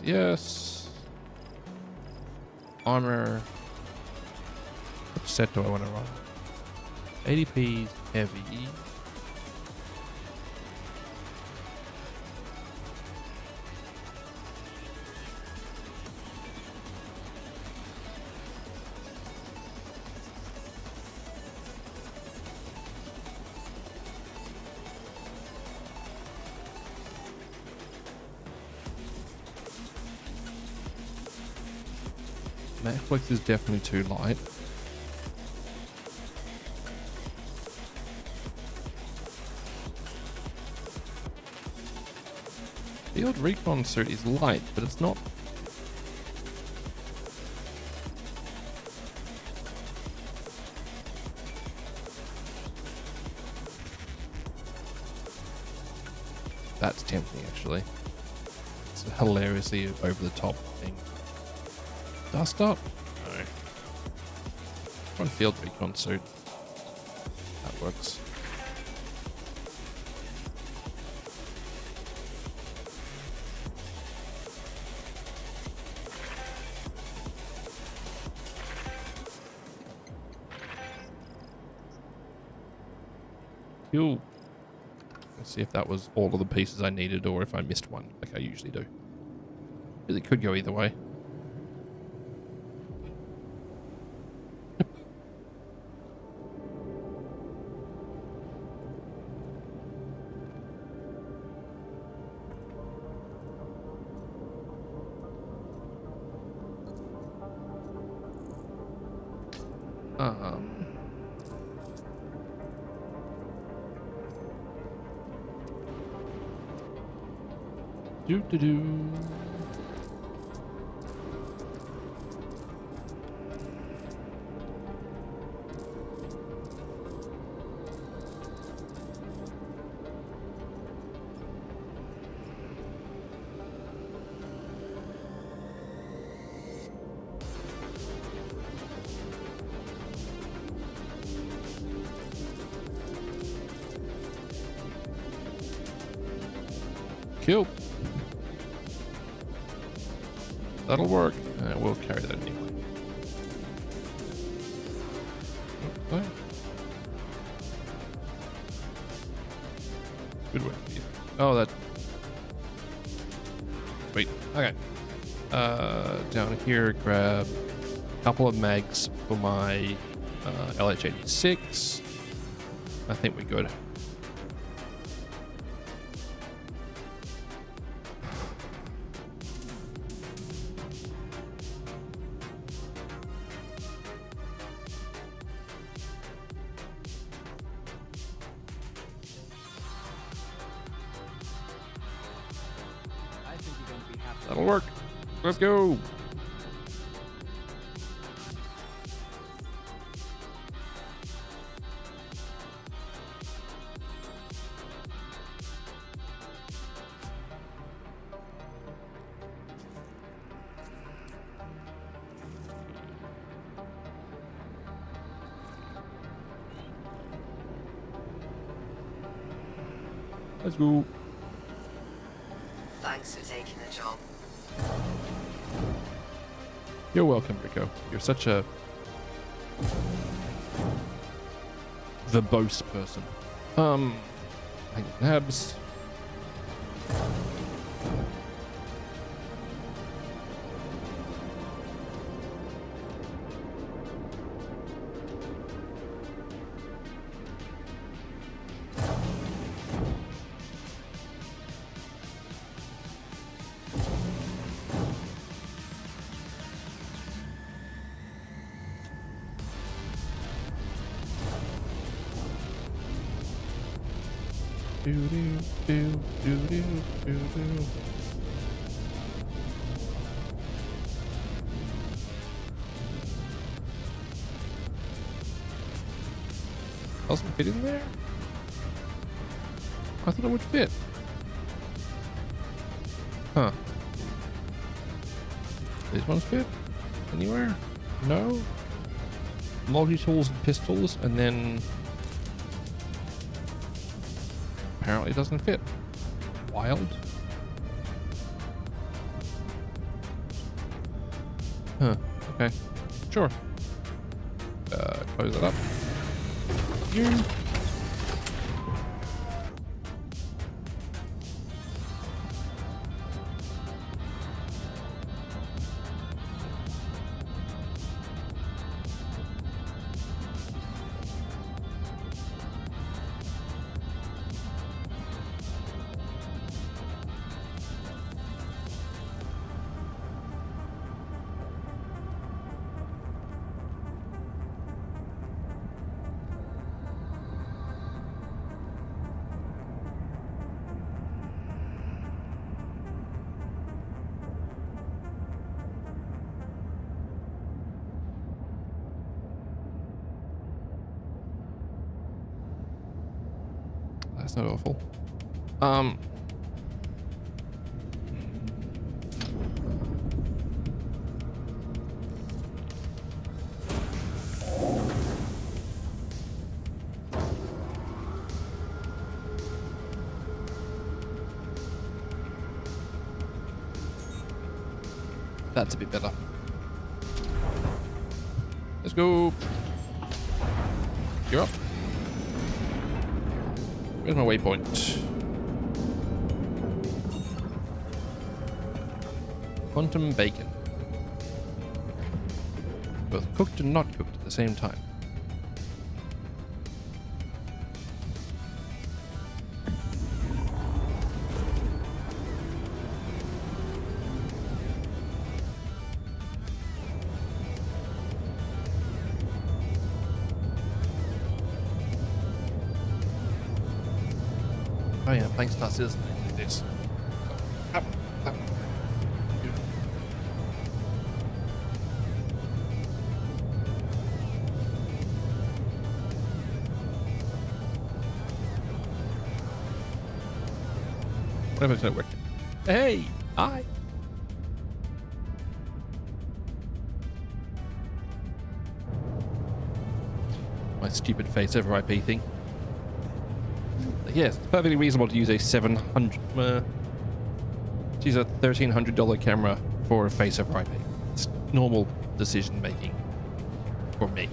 Yes. Armor. Which set do I want to run? ADP heavy. Netflix is definitely too light. The old recon suit is light, but it's not. That's tempting, actually. It's a hilariously over the top thing. Dust up? No. One field recon suit. That works. Cool. Let's see if that was all of the pieces I needed or if I missed one, like I usually do. Really could go either way. Do. Cool. That'll work. We'll carry that anyway. Okay. Good way. Oh, that. Sweet. Okay. Down here, grab a couple of mags for my LH86. I think we're good. That'll work. Let's go. Let's go. Thanks for taking the job. You're welcome, Rico. You're such a verbose person. Hang nabs. Doesn't fit in there? I thought it would fit. Huh. These ones fit? Anywhere? No? Multi-tools and pistols, and then... apparently it doesn't fit. Wild. Huh. Okay. Sure. Close it up. You. That's not awful. That's a bit better. Let's go. You're up. Where's my waypoint? Quantum bacon. Both cooked and not cooked at the same time. Oh yeah, playing Star Citizen. This. Up, up. Whatever, it's not working. Hey, hi. My stupid face over IP thing. Yes, it's perfectly reasonable to use a $700, use a $1,300 camera for a face over IP. It's normal decision making for me.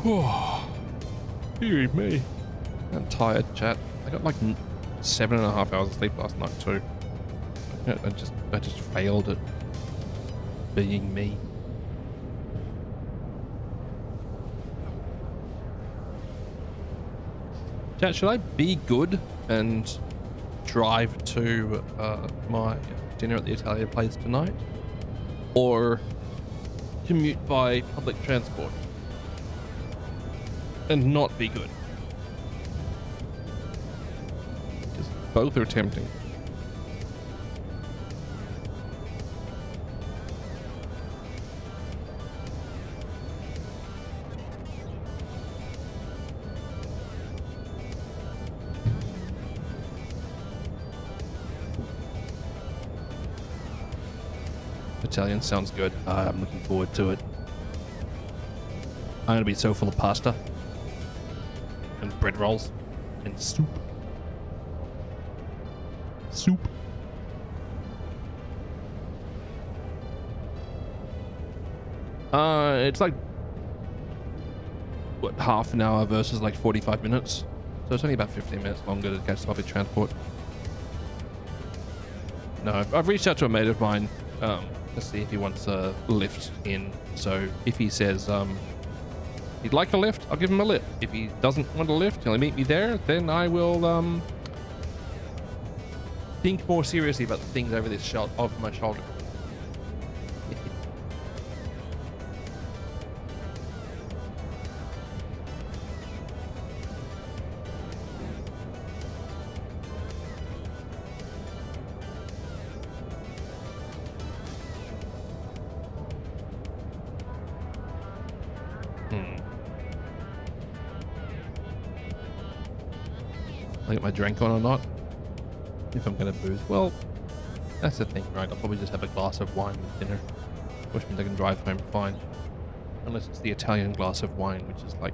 Oh, dear me. I'm tired, chat. I got like 7.5 hours of sleep last night too. I just failed at being me. Chat, should I be good and drive to my dinner at the Italian place tonight, or commute by public transport and not be good? Because both are tempting. Italian sounds good. I'm looking forward to it. I'm gonna be so full of pasta and bread rolls and soup. It's like what, half an hour versus like 45 minutes. So it's only about 15 minutes longer to catch public transport. No, I've reached out to a mate of mine. Let's see if he wants a lift in. So if he says If he'd like a lift, I'll give him a lift. If he doesn't want a lift, he'll meet me there. Then I will think more seriously about the things over this over my shoulder. I get my drink on or not. If I'm gonna booze, well, that's the thing, right? I'll probably just have a glass of wine with dinner, which means I can drive home fine, unless it's the Italian glass of wine, which is like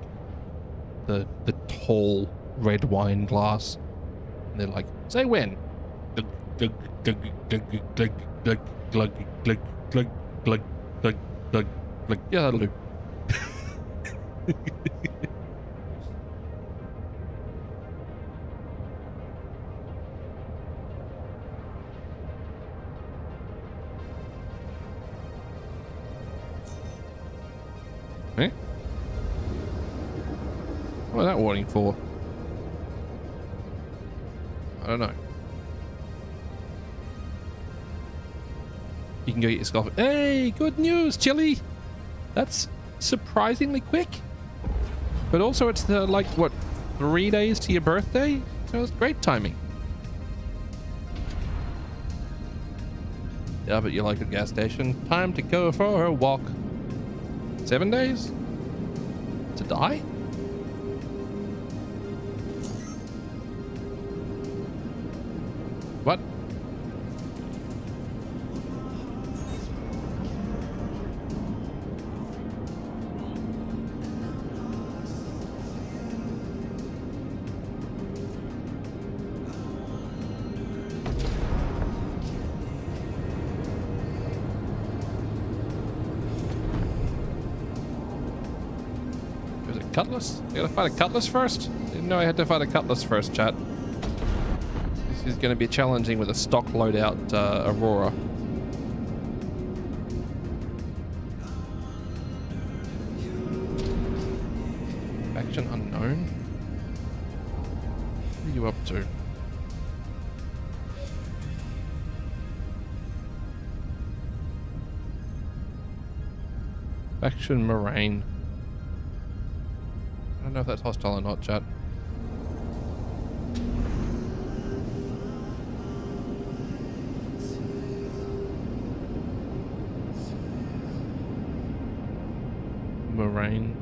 the tall red wine glass, and they're like, say when. Glug glug glug glug glug glug glug glug glug glug glug glug. Yeah, that'll do. Eh? What was that warning for? I don't know. You can go get your scarf. Hey, good news, Chili! That's surprisingly quick. But also it's the, like, what, 3 days to your birthday? So it's great timing. Yeah, but you like a gas station. Time to go for a walk. 7 days? To die? What? Cutlass? You gotta fight a cutlass first? Didn't know I had to fight a cutlass first, chat. This is gonna be challenging with a stock loadout Aurora. Faction unknown? What are you up to? Faction Moraine. I don't know if that's hostile or not, chat. Moraine.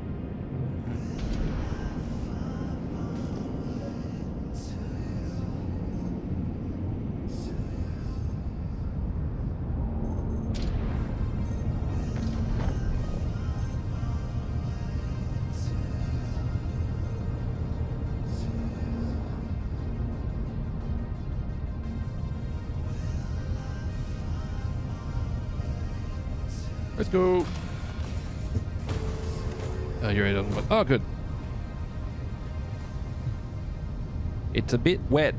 Let's go. Oh, you're right on the. Oh, good. It's a bit wet.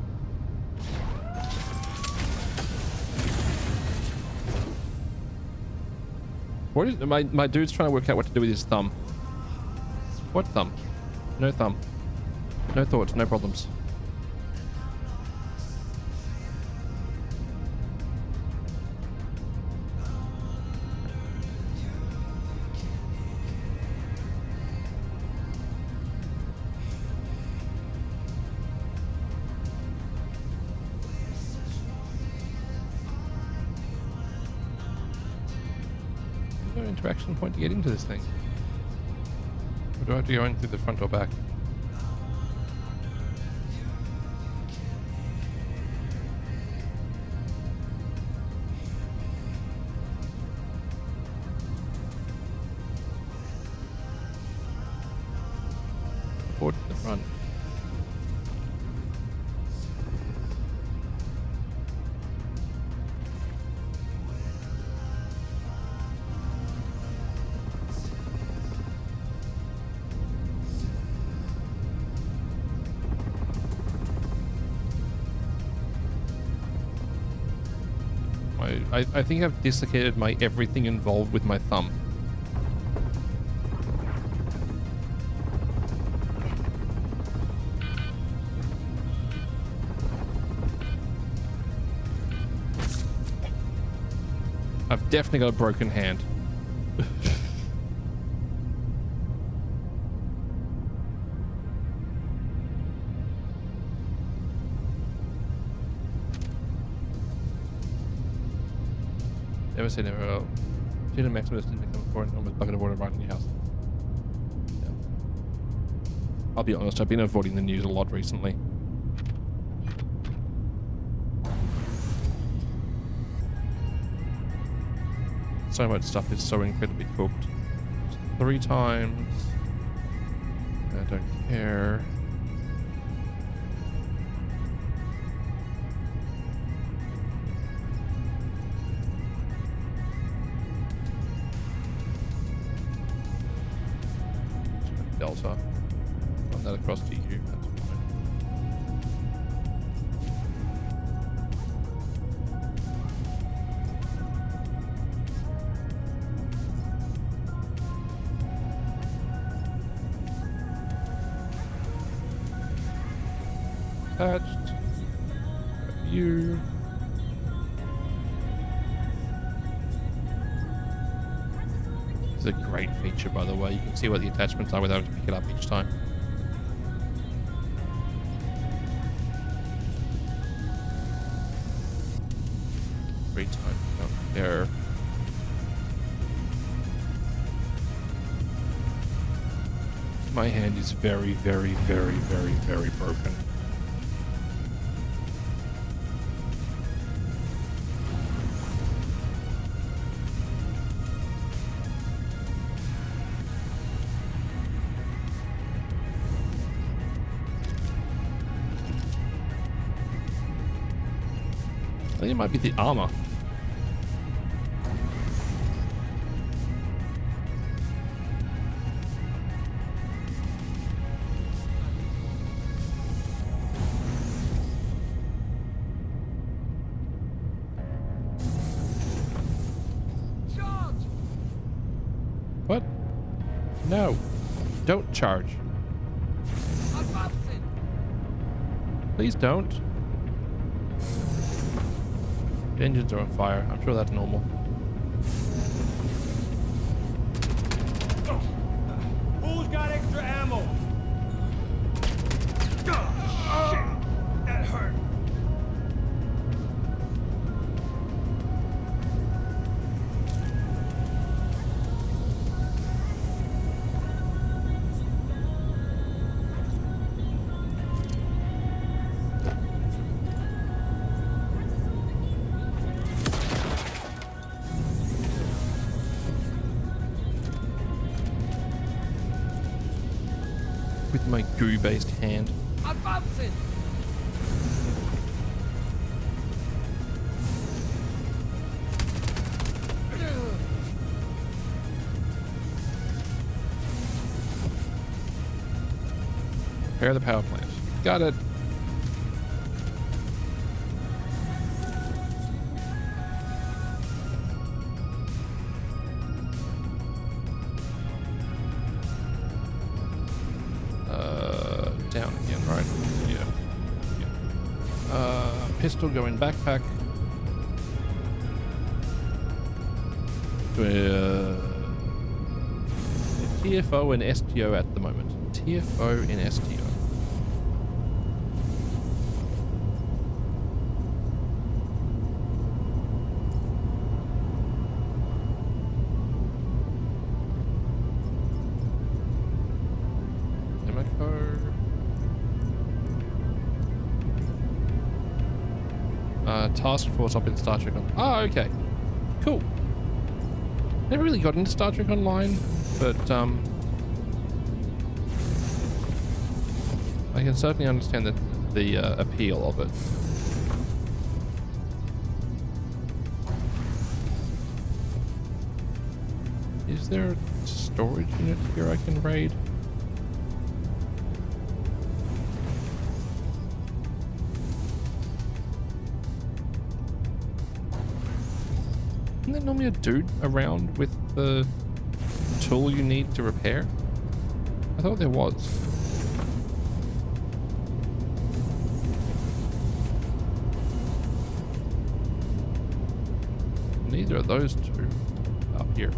What is my dude's trying to work out what to do with his thumb? What thumb? No thumb. No thoughts. No problems. Interaction point to get into this thing? Or do I have to go in through the front or back? Forward to the front. I think I've dislocated my everything involved with my thumb. I've definitely got a broken hand. Never say never. Oh. Tuna Maximus didn't become a foreign enormous bucket of water right in your house. Yeah. I'll be honest, I've been avoiding the news a lot recently. So much stuff is so incredibly cooked. 3 times. I don't care. Delta. Run that across to you. That's fine. Attached. You. It's a great feature, by the way. You can see what the attachments are without having to pick it up each time. Great time. There. My hand is very, very, very, very, very broken. I think it might be the armor. What? No. Don't charge. Please don't. The engines are on fire. I'm sure that's normal. Who's got extra ammo? Shit, that hurt. With my goo-based hand. Advancing. Repair the power plant. Got it. Down again, right? Yeah. Pistol going backpack. TFO and STO at the moment. TFO and STO. Task force up in Star Trek Online. Oh, okay. Cool. Never really got into Star Trek Online, but I can certainly understand the appeal of it. Is there a storage unit here I can raid? Isn't there normally a dude around with the tool you need to repair? I thought there was. Neither of those two up here.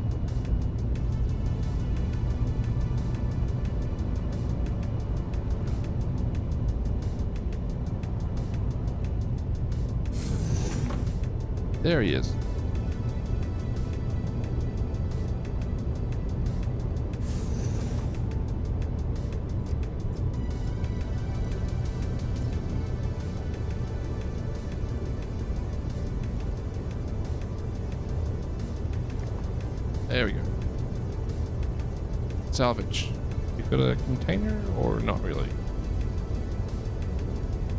There he is. There we go. Salvage. You got a container or not really?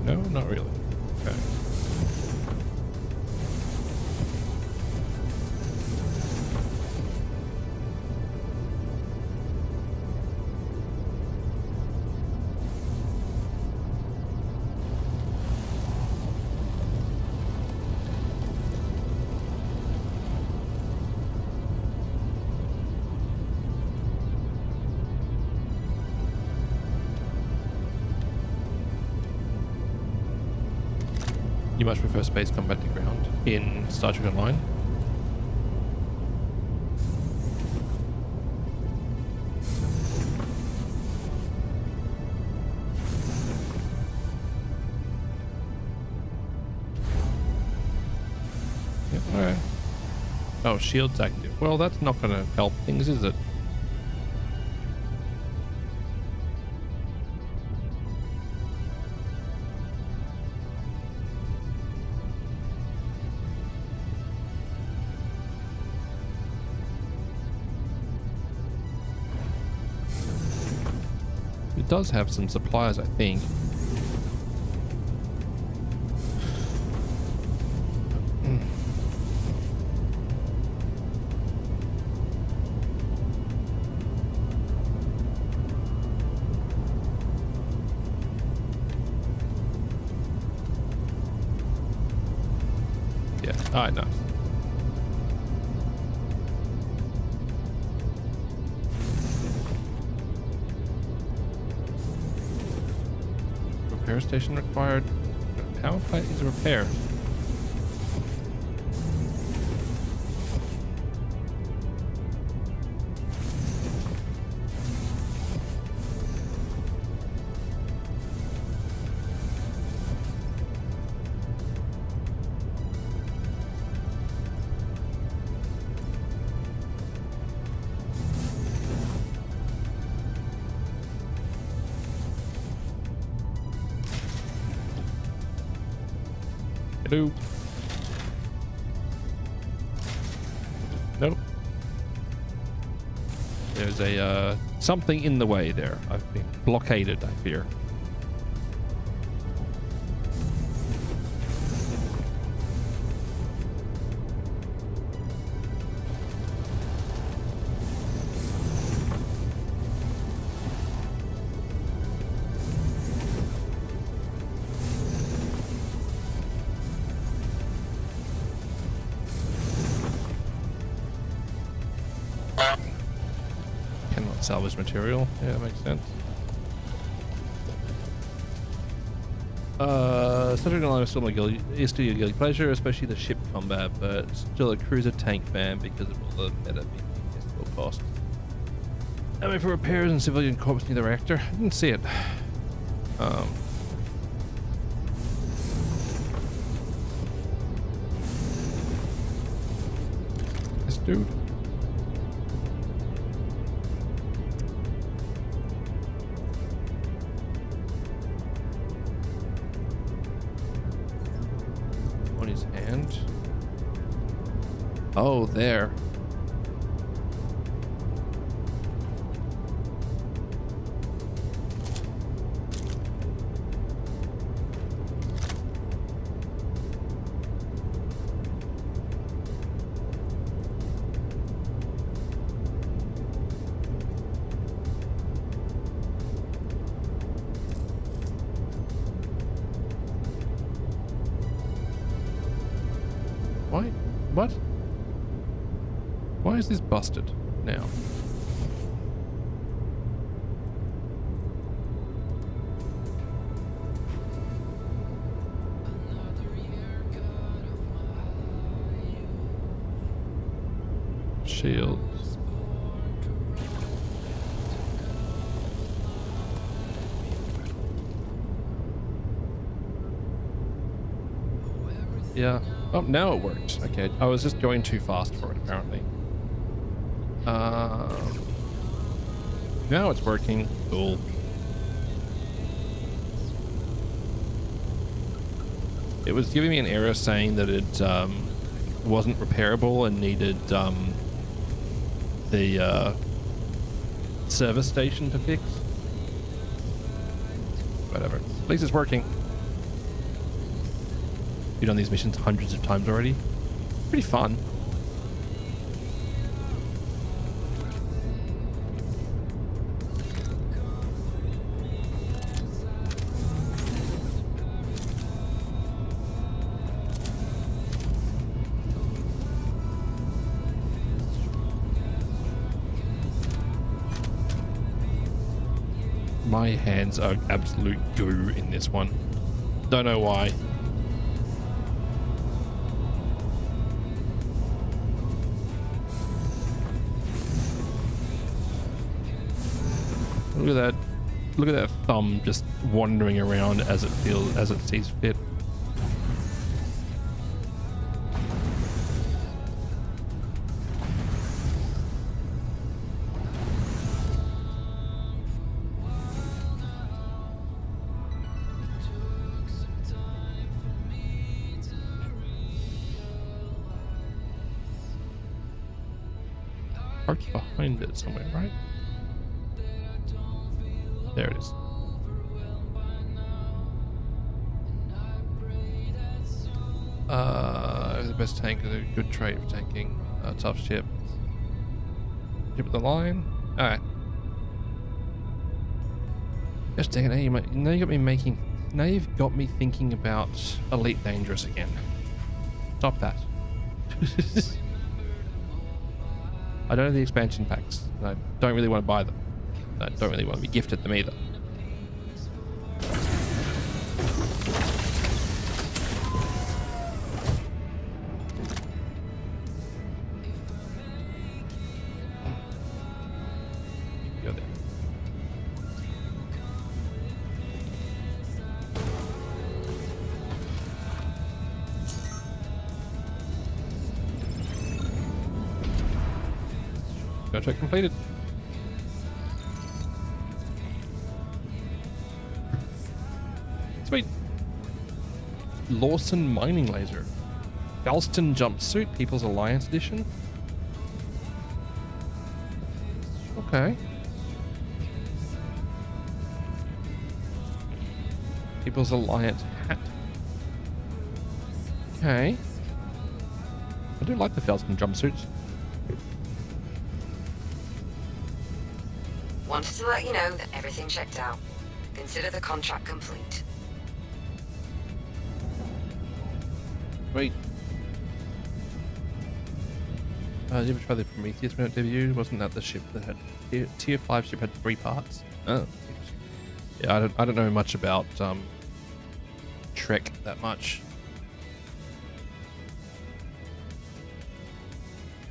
No, not really. Okay. You much prefer space combat to ground in Star Trek Online? Yep, alright. Oh, shield's active. Well, that's not going to help things, is it? It does have some supplies, I think. Yeah, alright, nice. Repair station required. Power plant needs a repair. Hello. Nope. There's a something in the way there. I've been blockaded, I fear. Salvage material. Yeah, that makes sense. Subject line is still my guilty, is still your guilty pleasure, especially the ship combat, but still a cruiser tank fan because of all the meta costs. Ammo for repairs and civilian corpse near the reactor. I didn't see it. This dude. On his hand. Oh, there. Why? What? Why is this busted now? shields. Yeah. Oh, now it works. Okay, I was just going too fast for it, apparently. Now it's working. Cool. It was giving me an error saying that it wasn't repairable and needed the service station to fix. Whatever. At least it's working. Been on these missions hundreds of times already. Pretty fun. My hands are absolute goo in this one. Don't know why. Look at that. Look at that thumb just wandering around as it sees fit. Parked behind it somewhere, right? There it is. The best tank is a good trait for tanking. Tough ship. Ship of the line. Alright. Just dang it, now you've got me thinking about Elite Dangerous again. Stop that. I don't have the expansion packs. I don't really want to buy them. I don't really want to be gifted them either. Go there. Contract completed. Sweet. Lawson mining laser. Galston jumpsuit, People's Alliance edition. Okay. People's Alliance hat. Okay. I do like the Galston jumpsuits. Wanted to let you know that everything checked out. Consider the contract complete. Wait. Did you ever try the Prometheus when it debuted? Wasn't that the ship that had tier 5 ship had 3 parts? Oh. Yeah, I don't know much about Trek that much.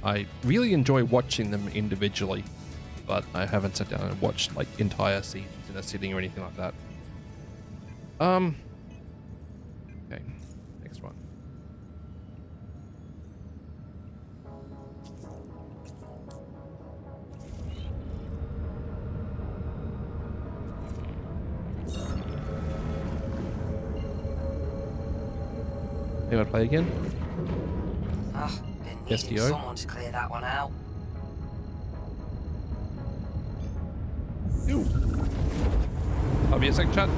I really enjoy watching them individually, but I haven't sat down and watched like entire seasons in a sitting or anything like that. Okay, next one. You want to play again? Oh, been needing SDO? someone to clear that one out. Ew. I'll be a sec, chat.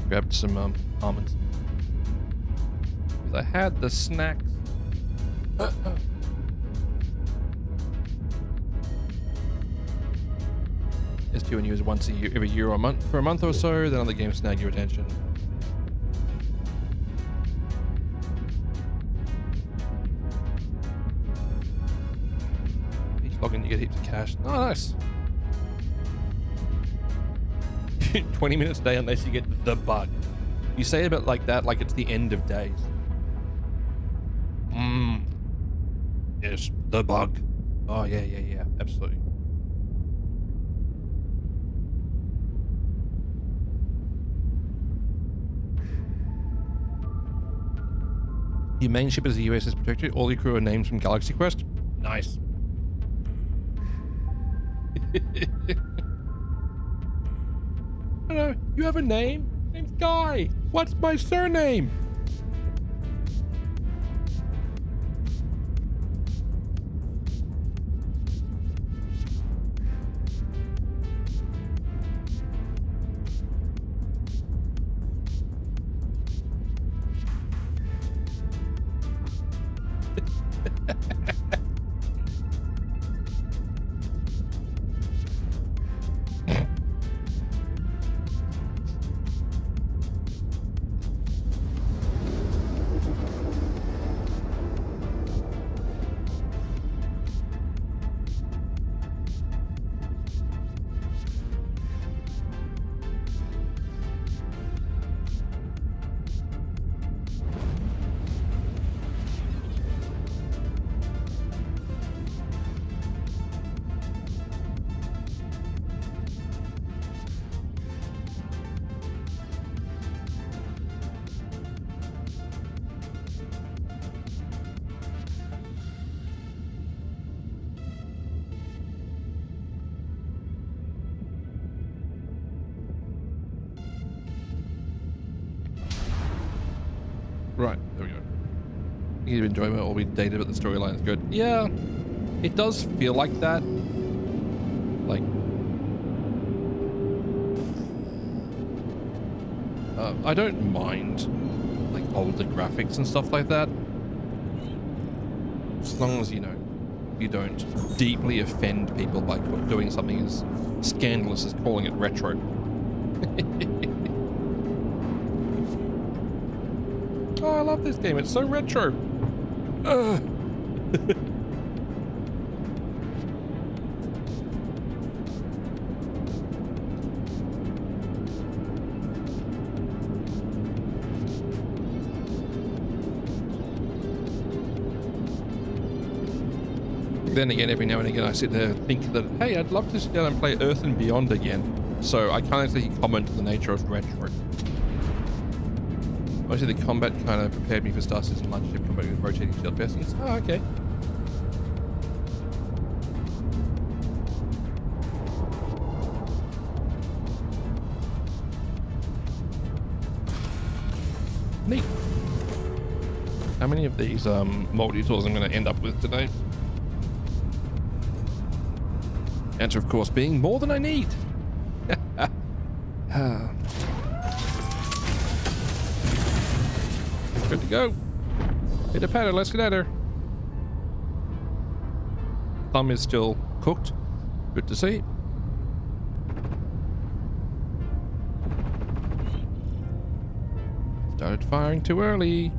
Grabbed some almonds. Because I had the snacks. S2 and use once a year, every year or month for a month or so, then other games snag your attention. Each login you get heaps of cash. Oh, nice. 20 minutes a day unless you get the bug. You say it like that, like it's the end of days. Yes, the bug. Oh, yeah, absolutely. Your main ship is the USS Protector. All your crew are names from Galaxy Quest. Nice. Hello, you have a name? Name's Guy. What's my surname? Right, there we go. You enjoy it, all be dated, but the storyline is good. Yeah, it does feel like that. Like, I don't mind like older graphics and stuff like that, as long as you know you don't deeply offend people by doing something as scandalous as calling it retro. Oh, I love this game. It's so retro. Then again, every now and again, I sit there and think that, hey, I'd love to sit down and play Earth and Beyond again. So I can't actually comment on the nature of retro. Mostly the combat kind of prepared me for Star Citizen Lunch Ship combat with rotating shield pistons. Oh, okay. Neat. How many of these multi-tools I'm going to end up with today? Answer, of course, being more than I need. Good to go. Hit a pattern, let's get at her. Thumb is still cooked. Good to see. Started firing too early.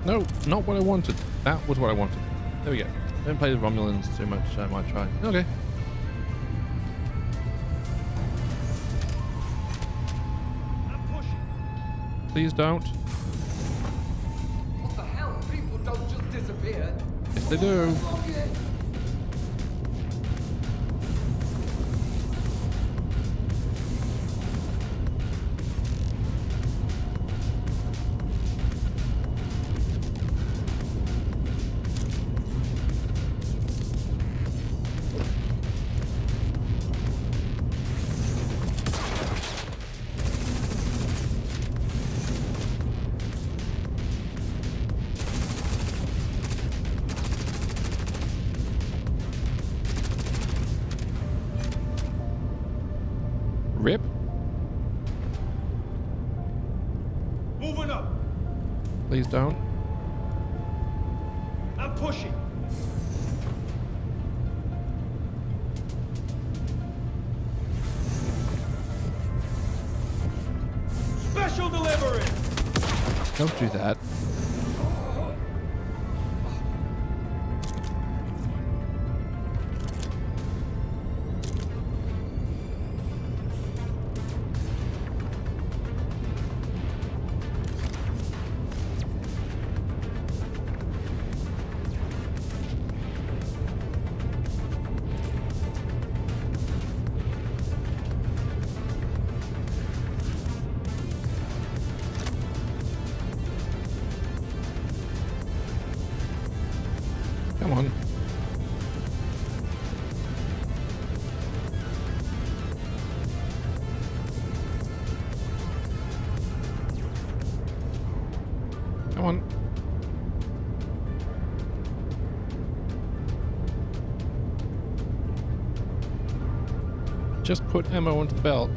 No, not what I wanted. That was what I wanted. There we go. Haven't played Romulans too much, so I might try. Okay. I'm pushing. Please don't. What the hell? People don't just disappear. Yes, they do. Rip. Moving up. Please don't. I'm pushing. Special delivery. Don't do that. Come on. Come on. Just put ammo onto the belt.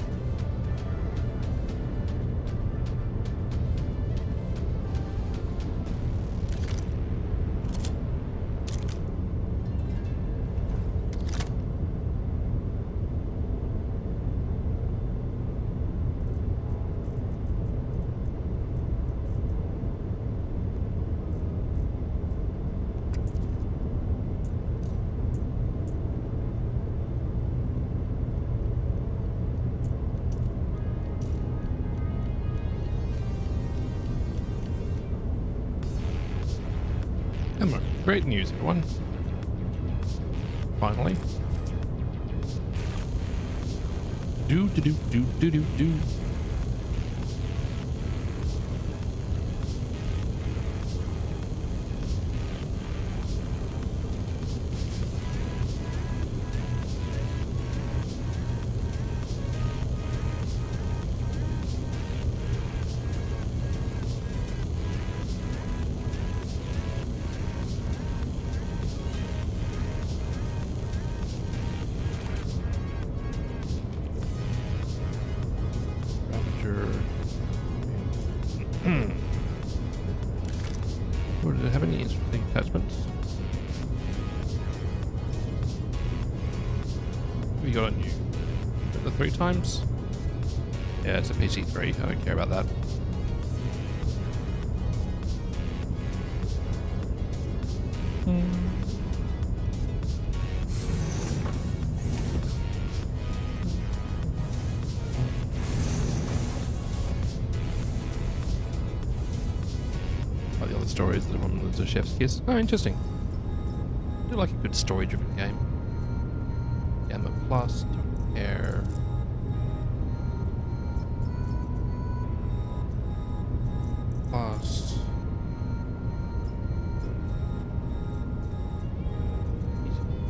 Ammo. Great news, everyone. Finally. Do do do do do do do. Oh, did it have any interesting attachments? What you got on you? The 3 times? Yeah, it's a PC3. I don't care about that. Oh, the other story is the one with the chef's kiss. Oh, interesting. I do like a good story-driven game. Gamma Plus, Air. Plus.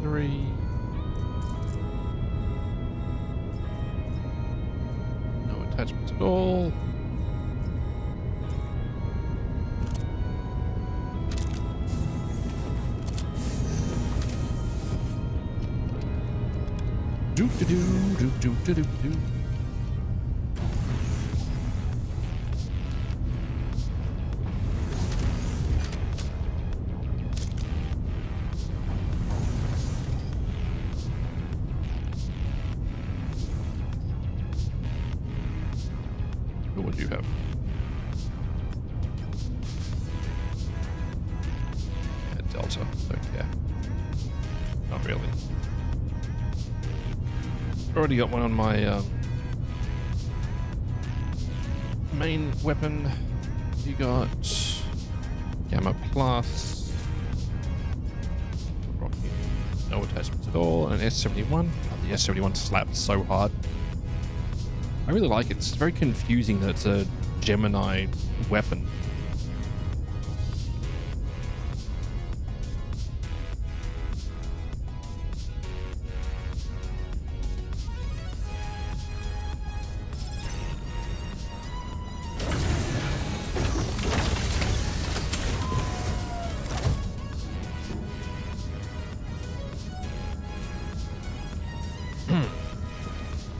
3. No attachments at all. Do do do do do do do. What do you have? Yeah, Delta. Don't care. already got one on my main weapon. You got Gamma Plus, rocket, no attachments at all, and an S71. Oh, the S71 slaps so hard. I really like it. It's very confusing that it's a Gemini weapon.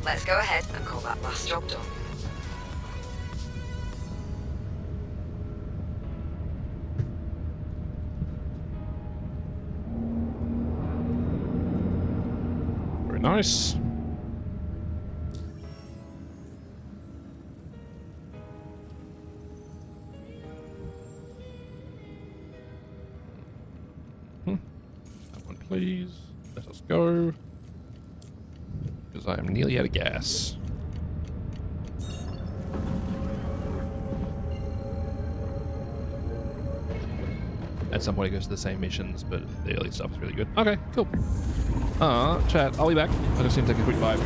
Let's go ahead and call that last job done. Very nice. That one, please. Let us go. Because I am nearly out of gas. At some point it goes to the same missions, but the early stuff is really good. Okay, cool. Chat, I'll be back. I just need to take a quick vibe.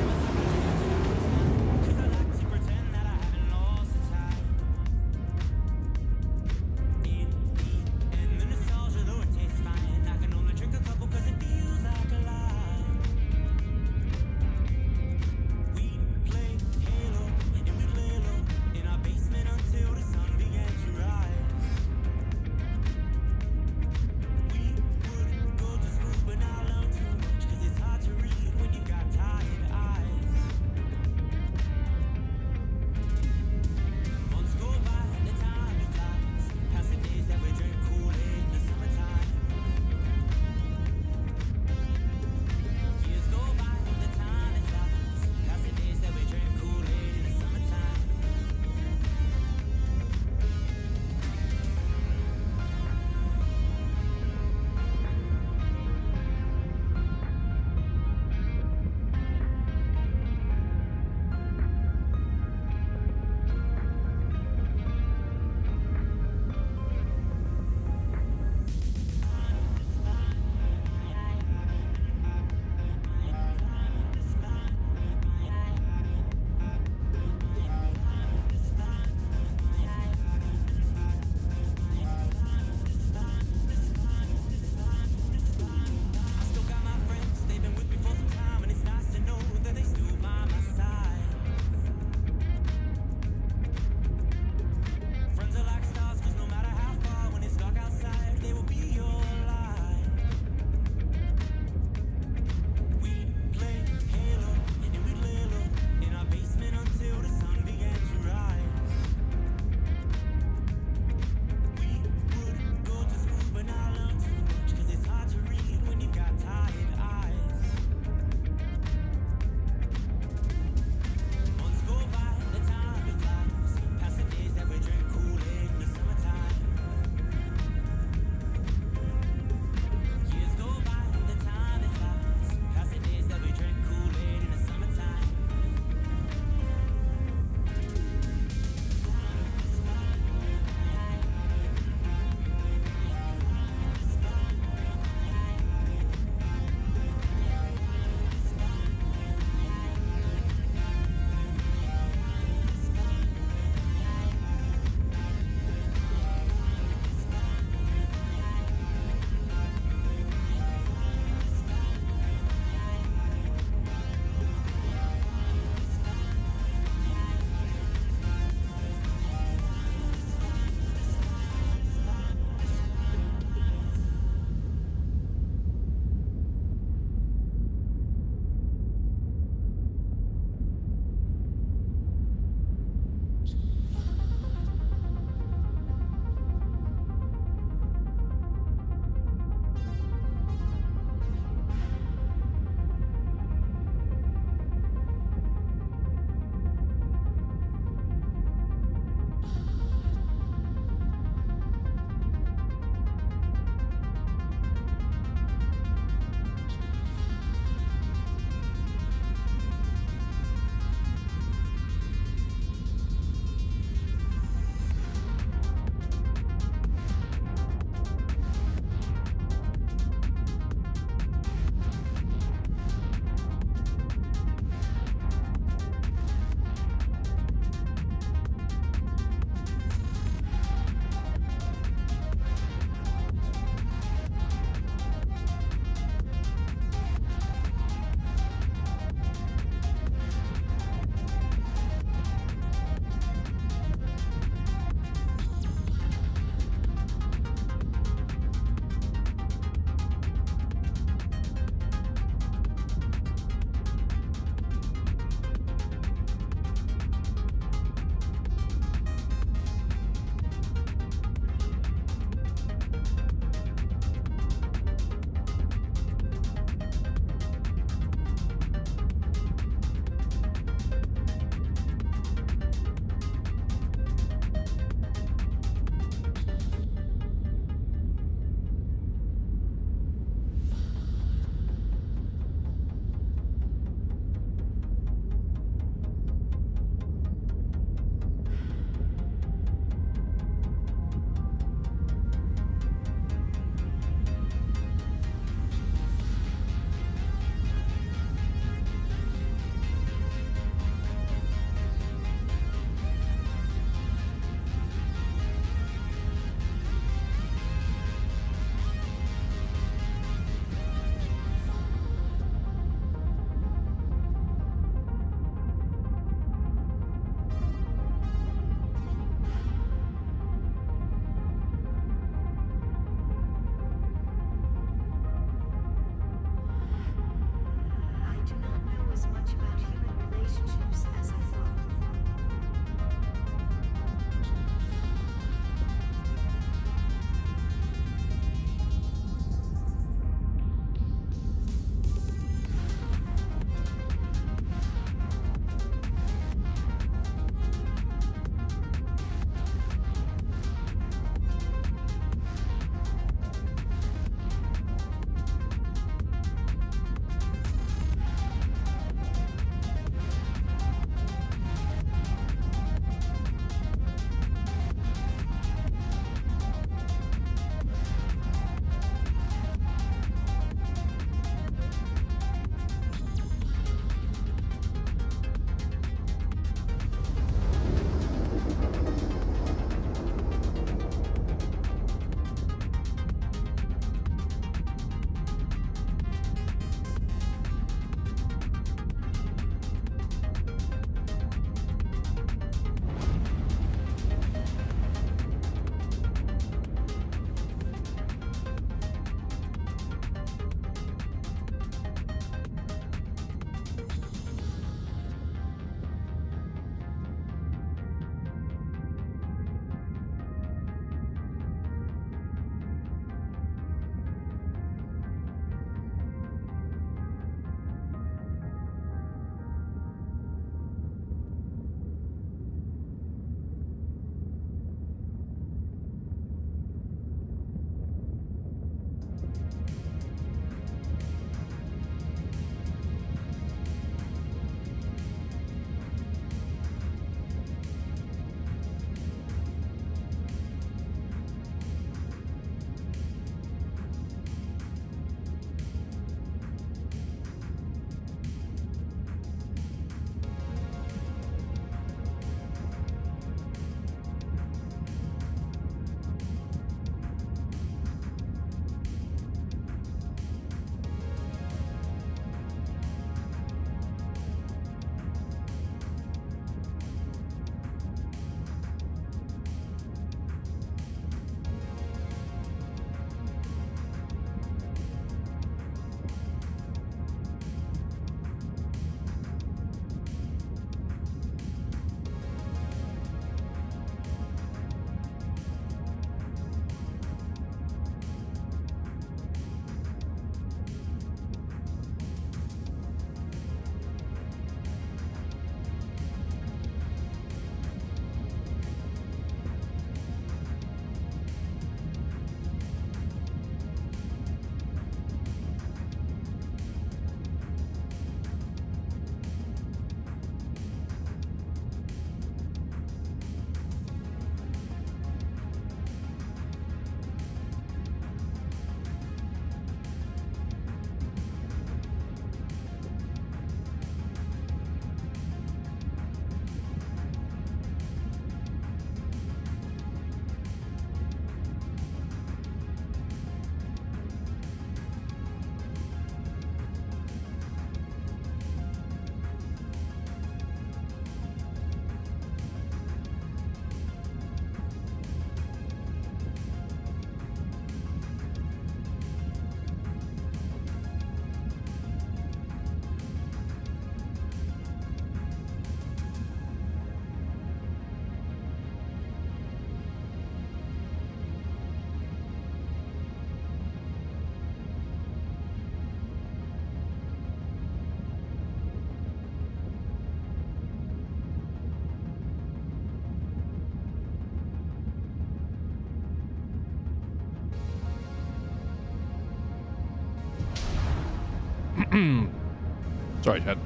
Sorry, Chad.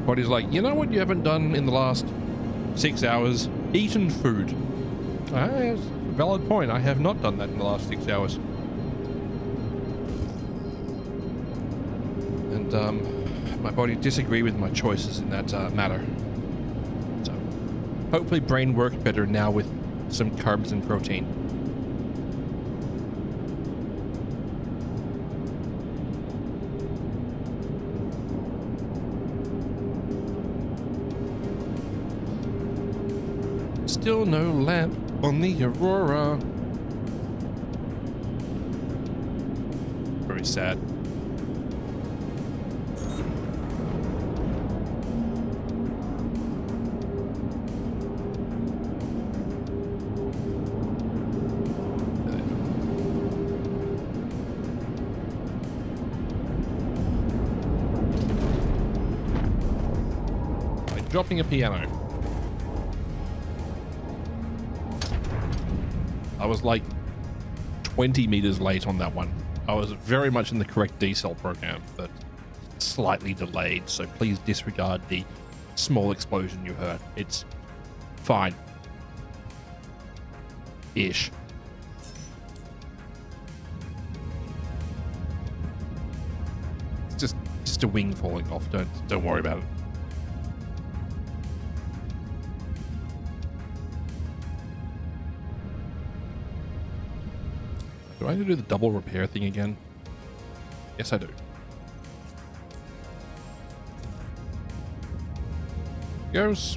Body's like, you know what you haven't done in the last 6 hours? Eaten food. That's a valid point. I have not done that in the last 6 hours. And my body disagreed with my choices in that matter. So hopefully brain works better now with some carbs and protein. Still no lamp on the Aurora. Very sad. Like dropping a piano. I was like 20 meters late on that one. I was very much in the correct decel program, but slightly delayed, so please disregard the small explosion you heard. It's fine. Ish. It's just a wing falling off. Don't worry about it. Do I need to do the double repair thing again? Yes, I do. Goes.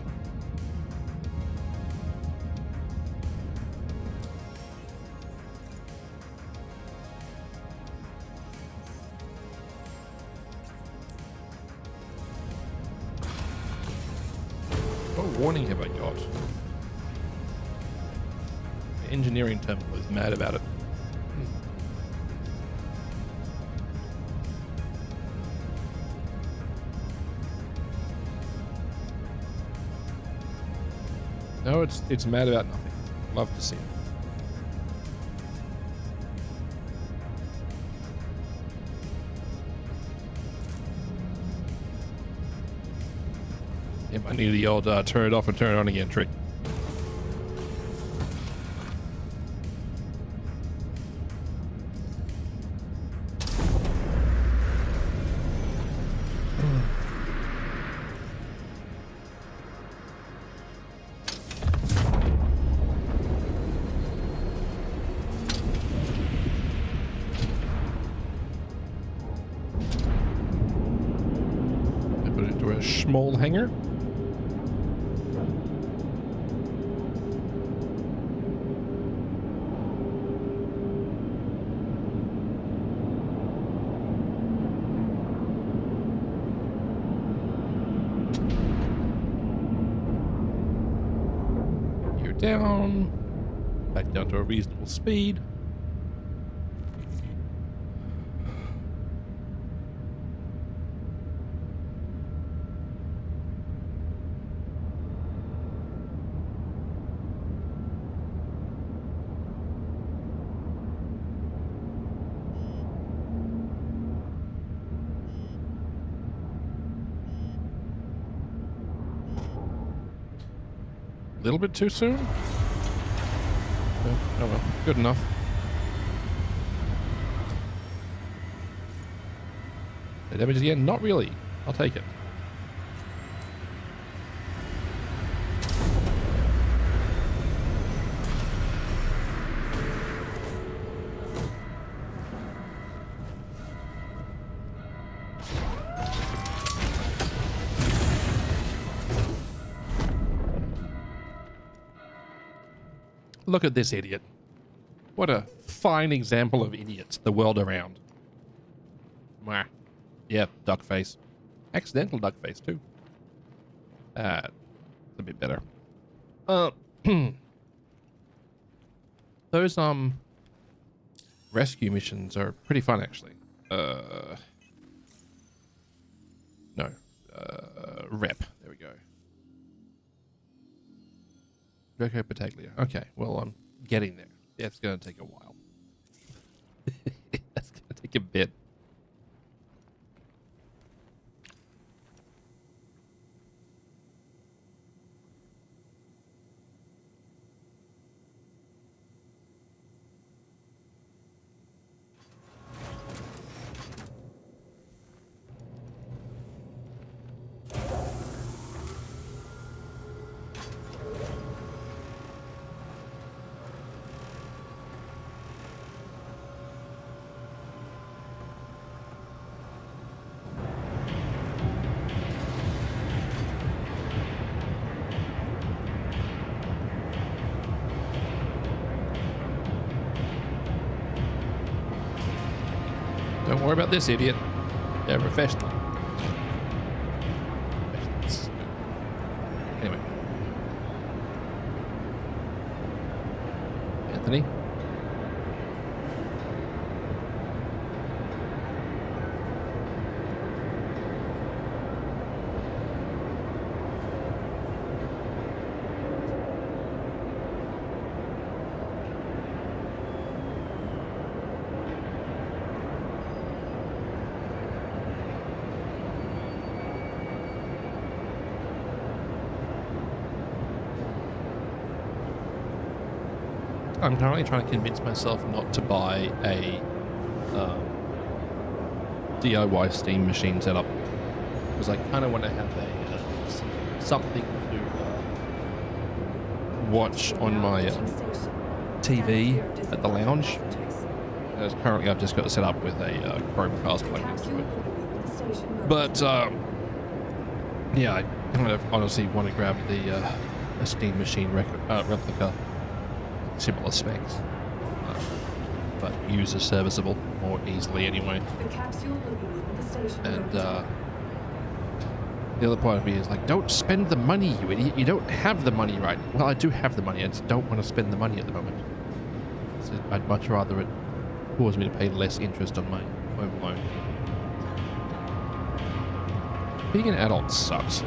What warning have I got? The engineering terminal is mad about it. No, it's mad about nothing. Love to see it. Yep, I need the old turn it off and turn it on again trick. Small hangar. You're down. Back down to a reasonable speed. A little bit too soon? Oh well, good enough. The damage again? Not really. I'll take it. Look at this idiot. What a fine example of idiots the world around. Mwah. Yeah, duck face. Accidental duck face, too. It's a bit better. Those, rescue missions are pretty fun, actually. No. Rep. There we go. Greco Battaglia. Okay, well, I'm getting there. Yeah, it's going to take a while. a bit. Don't worry about this idiot. They're professional. Anyway. Anthony? I'm currently trying to convince myself not to buy a DIY Steam machine setup because I kind of want to have a something to watch on my TV at the lounge. As currently, I've just got it set up with a Chromecast plugged into it. But yeah, I kind of honestly want to grab a Steam machine replica. Similar specs, but user serviceable more easily anyway. And the other part of me is like, don't spend the money, you idiot. You don't have the money right. Well, I do have the money. I just don't want to spend the money at the moment. So I'd much rather it cause me to pay less interest on my home loan. Being an adult sucks.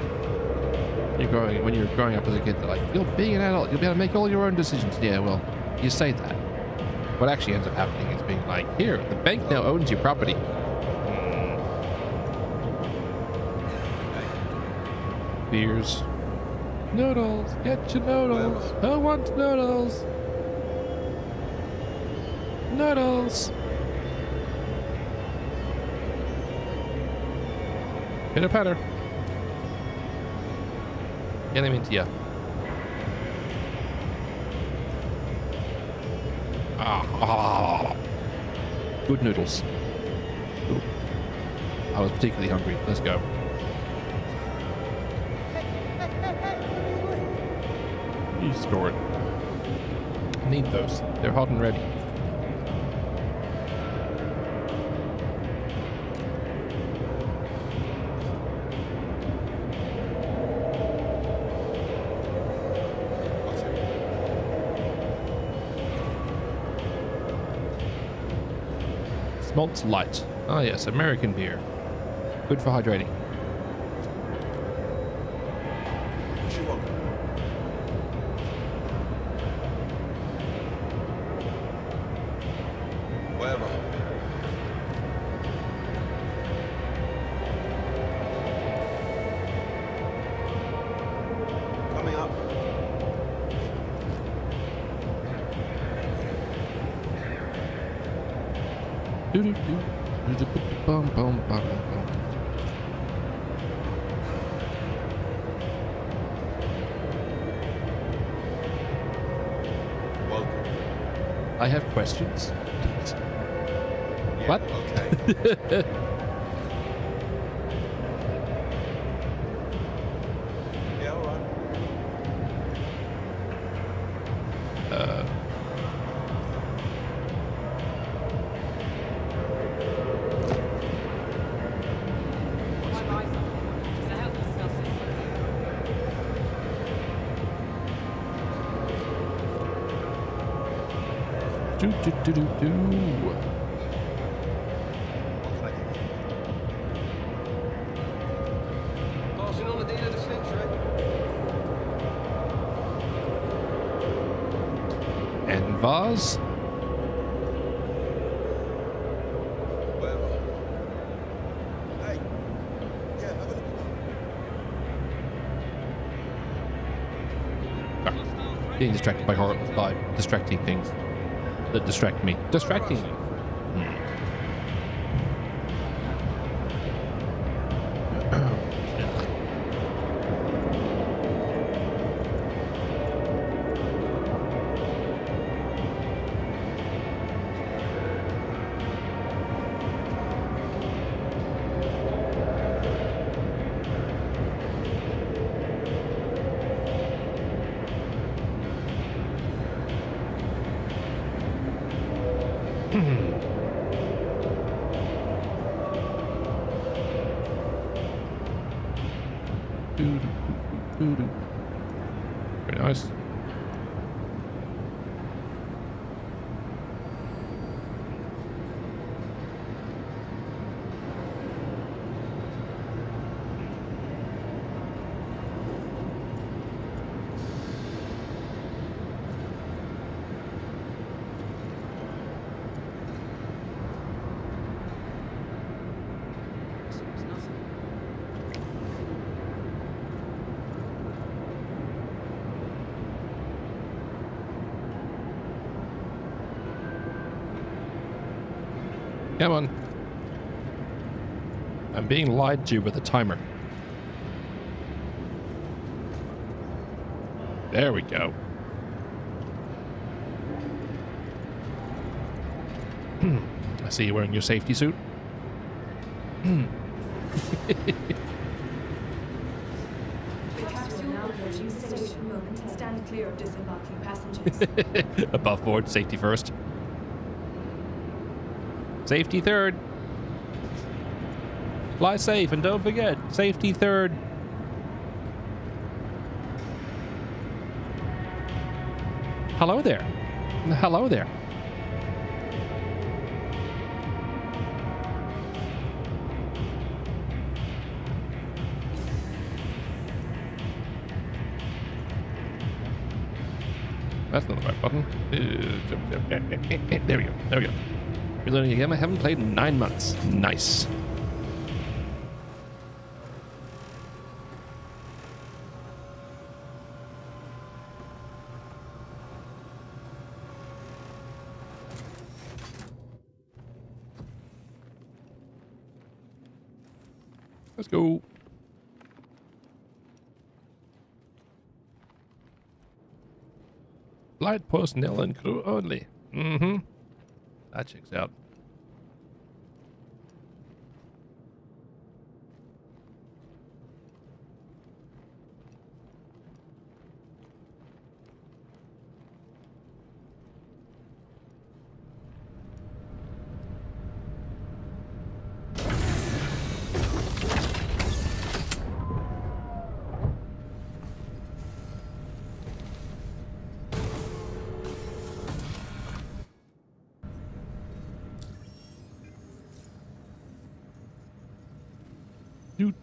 When you're growing up as a kid, they're like, you're being an adult, you'll be able to make all your own decisions. Yeah, well, you say that. What actually ends up happening is being like, here, the bank now owns your property. Beers. Noodles, get your noodles. I want noodles. Noodles. Pitter patter. Get them into you. Good noodles. Ooh. I was particularly hungry. Let's go. You store it. Need those. They're hot and ready. Malt's Light. Oh yes, American beer. Good for hydrating. What you want? Wherever. Coming up. Welcome. I have questions. Yeah, What? Okay. Yeah, all right. Do. What can I give you? Passing on the deal of the century. And vase. Sorry. Getting distracted by distracting things that distract me. Distracting me. Very nice. Come on. I'm being lied to with a timer. There we go. I see you wearing your safety suit. The captain now approaching the station. Stand clear of disembarking passengers. Above board, safety first. Safety third. Fly safe and don't forget, safety third. Hello there. Hello there. That's not the right button. There we go. There we go. Reloading a game I haven't played in 9 months. Nice. Let's go. Flight personnel and crew only. Mm-hmm. That checks out.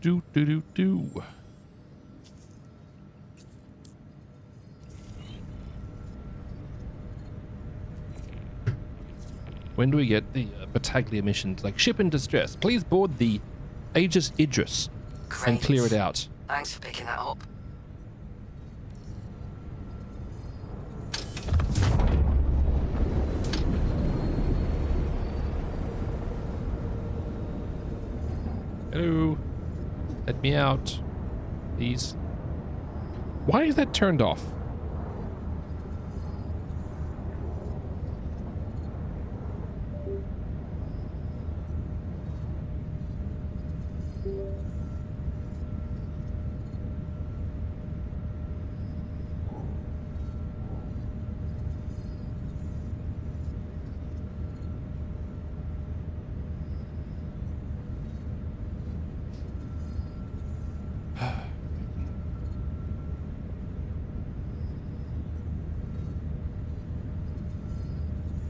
Do. When do we get the Battaglia missions? Like, ship in distress. Please board the Aegis Idris and clear it out. Thanks for picking that up. Hello. Let me out, please. Why is that turned off?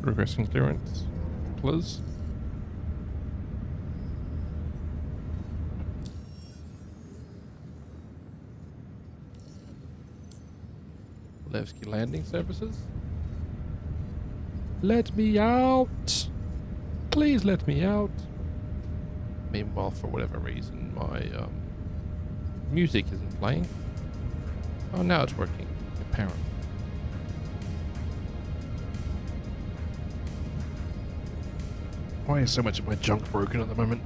Regressing clearance, please. Levski landing services. Let me out! Please let me out. Meanwhile, for whatever reason, my music isn't playing. Oh, now it's working. Apparently. Why is so much of my junk broken at the moment?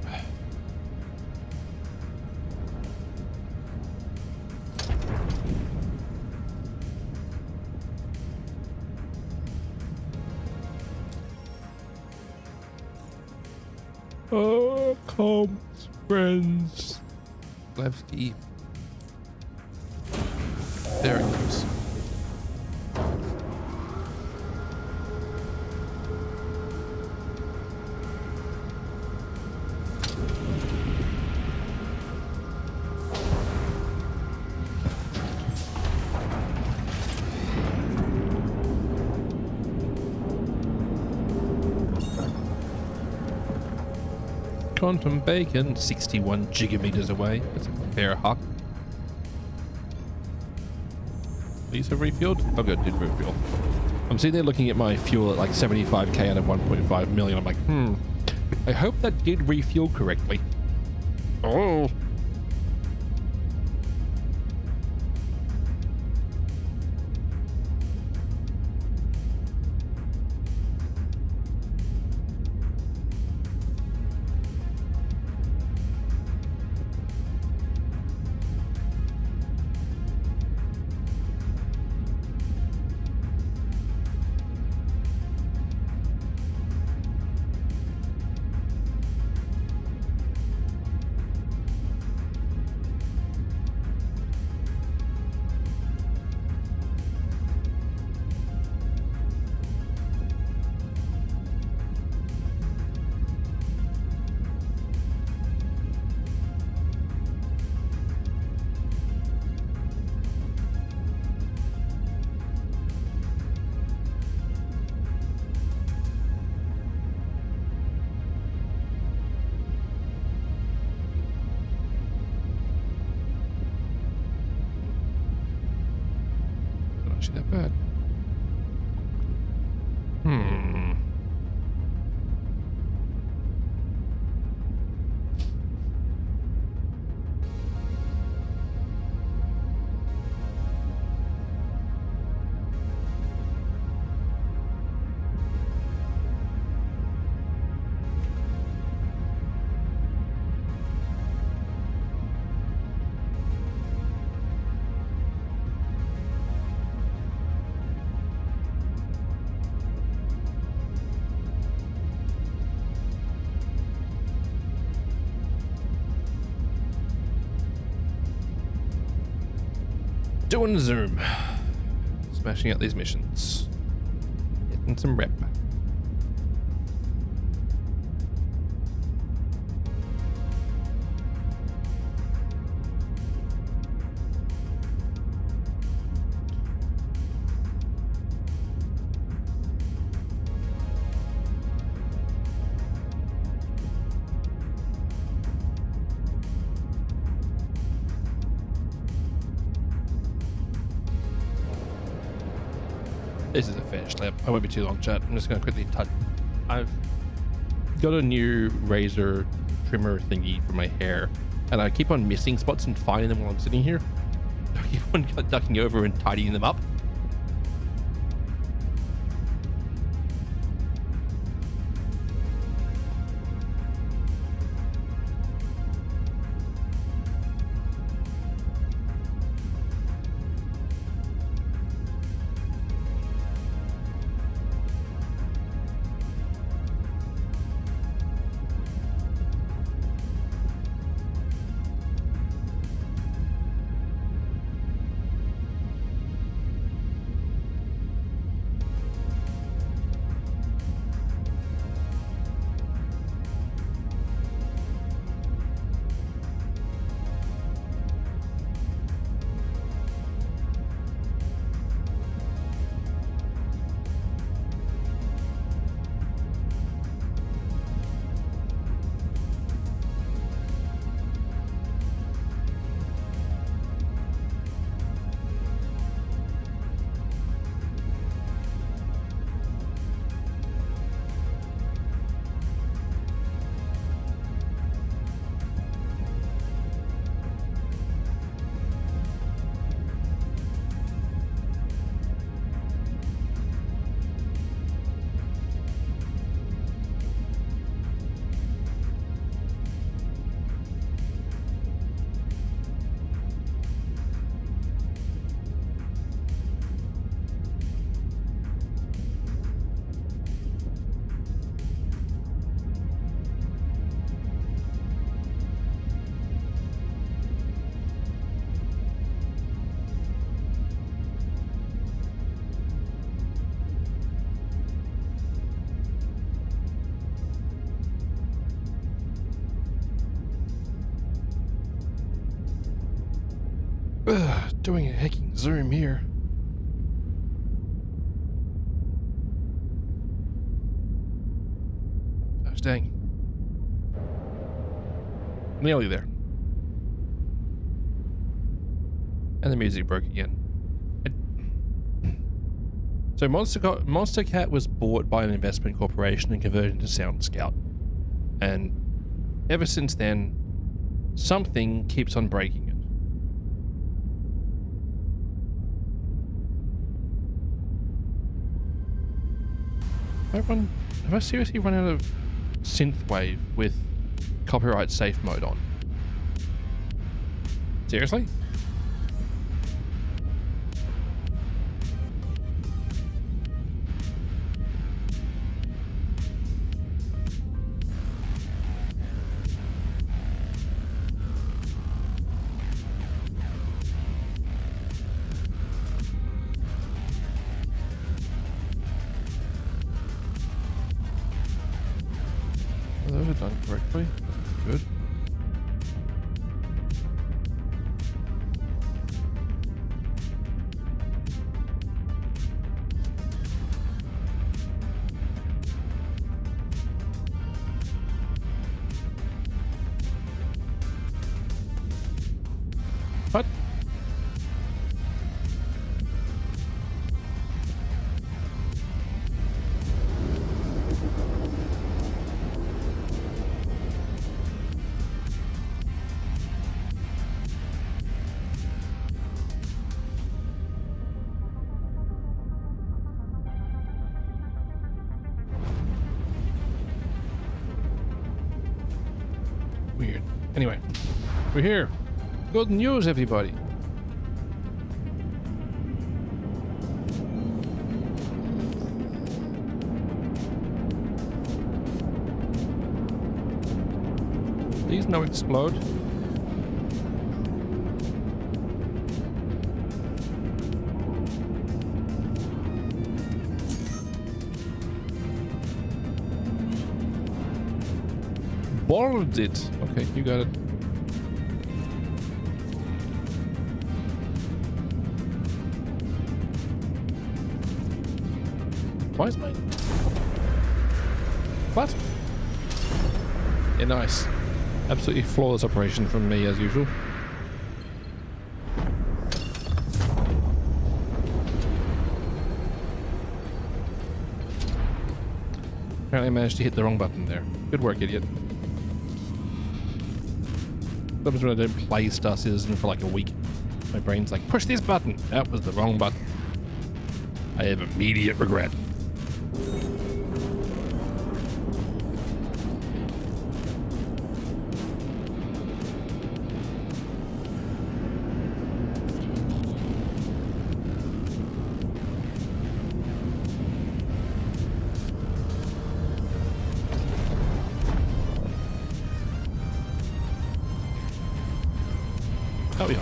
Oh, comms, friends. Levski. There it goes. Quantum Bacon, 61 gigameters away. That's a fair huck. These have refueled? Oh good, did refuel. I'm sitting there looking at my fuel at like 75k out of 1.5 million. I'm like, I hope that did refuel correctly. Oh. Actually that bad. Doing a zoom. Smashing out these missions. Getting some rep. This is a fair slap. I won't be too long, chat. I'm just going to quickly touch. I've got a new razor trimmer thingy for my hair, and I keep on missing spots and finding them while I'm sitting here. I keep on ducking over and tidying them up. Doing a hacking zoom here. Gosh dang. Nearly there. And the music broke again. So Monster Cat was bought by an investment corporation and converted into Sound Scout. And ever since then, something keeps on breaking it. Have I seriously run out of synthwave with copyright safe mode on? Seriously? Those are done correctly. Good. What? Weird. Anyway, we're here. Good news, everybody. Please no explode. Boiled it. Okay, you got it. Why is my... What? Yeah, nice. Absolutely flawless operation from me as usual. Apparently I managed to hit the wrong button there. Good work, idiot. Sometimes when I don't play Star Citizen for like a week, my brain's like, push this button! That was the wrong button. I have immediate regret. Oh yeah.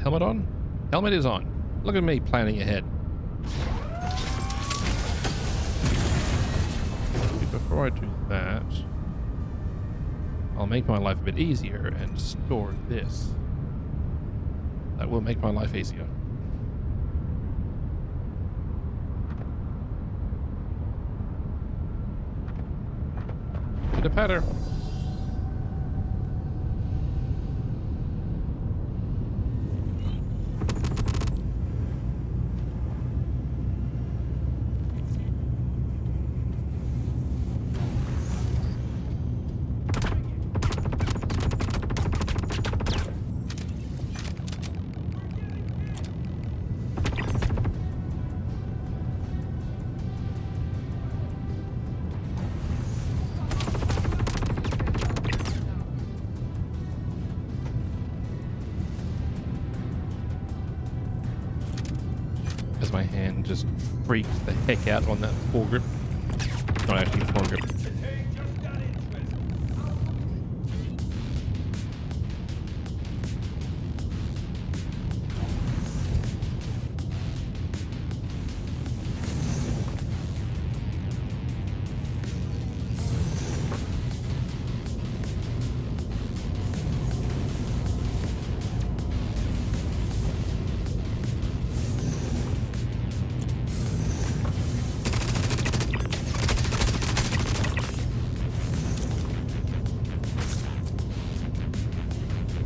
Helmet on? Helmet is on. Look at me planning ahead. Before I do that, I'll make my life a bit easier and store this. That will make my life easier. Pitter patter. As my hand just freaks the heck out on that foregrip. Not actually foregrip.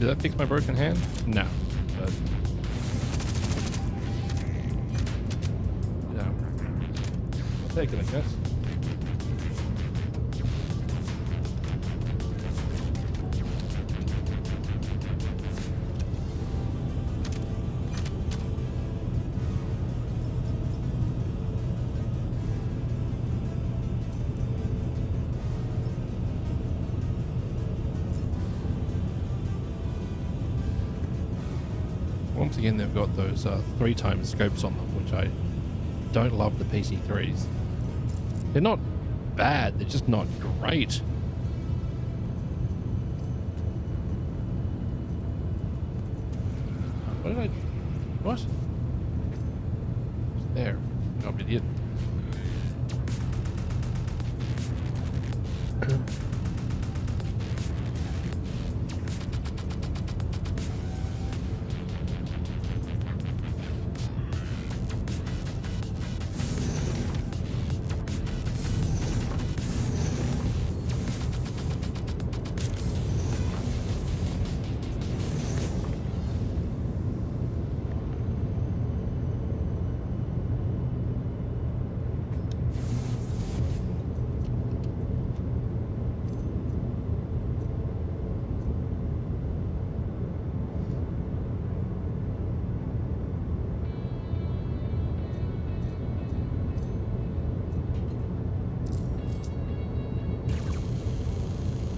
Did that fix my broken hand? No. But no. I'll take it, I guess. Once again, they've got those 3 times scopes on them, which I don't love the PC3s. They're not bad, they're just not great. What did I... What? It's there. No, I'm an idiot.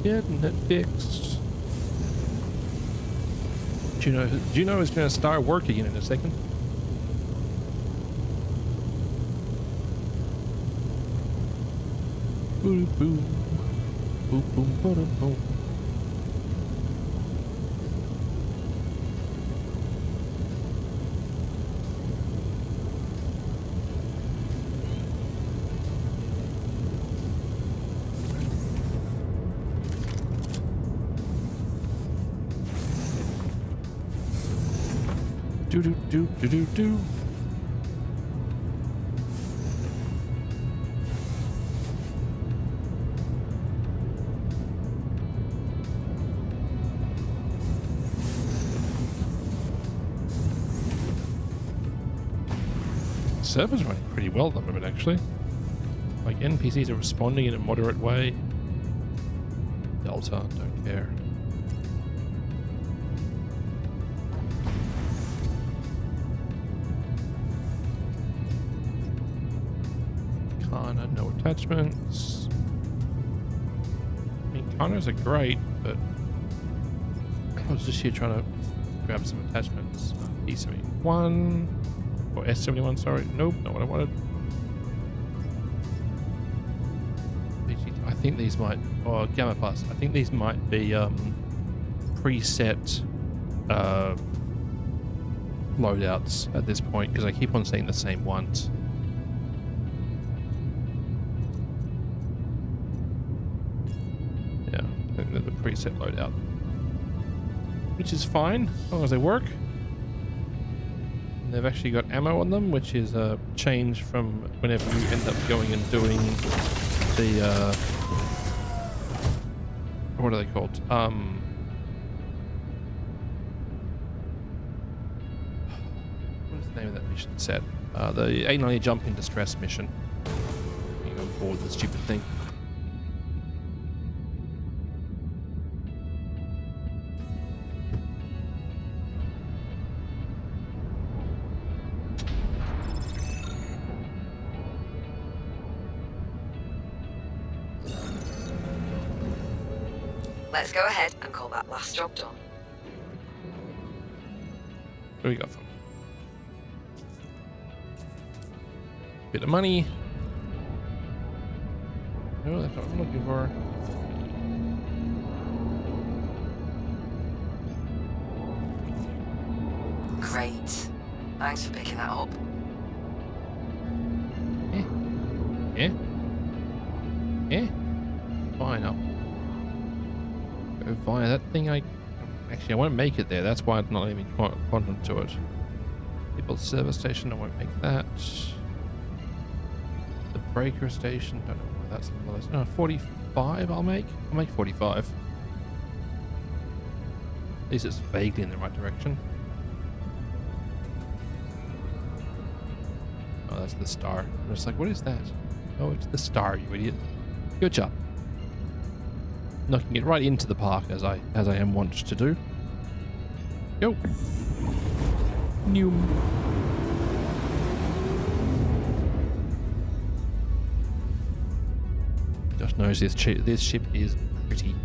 Getting it fixed. Juno is going to start working in a second. Boom, boom, boom, boom, boom, boom. Do do do do do do. Server's running pretty well at the moment, actually. Like, NPCs are responding in a moderate way. Delta, don't care. Kana, no attachments. I mean, Kanas are great, but I was just here trying to grab some attachments. E71 or S71, sorry. Nope, not what I wanted. I think these might, or Gamma Plus. I think these might be preset loadouts at this point because I keep on seeing the same ones. Yeah, I think they're the preset loadout, which is fine as long as they work. And they've actually got ammo on them, which is a change from whenever you end up going and doing the what are they called? What is the name of that mission set? The 890 jump in distress mission. Being on board the stupid thing. Let's go ahead and call that last job done. What do we got from? Bit of money. No, that's not what I'm looking for. Great. Thanks for picking that up. Fine, I'll go via that thing. Actually, I won't make it there. That's why I'm not even quantum to it. People's service station, I won't make that. The breaker station, don't know why that's on the list. No, 45 I'll make 45. At least it's vaguely in the right direction. Oh, that's the star. I'm just like, what is that? Oh, it's the star, you idiot. Good job. Knocking it right into the park as I am wont to do. Go. Noom. Josh knows this ship is pretty.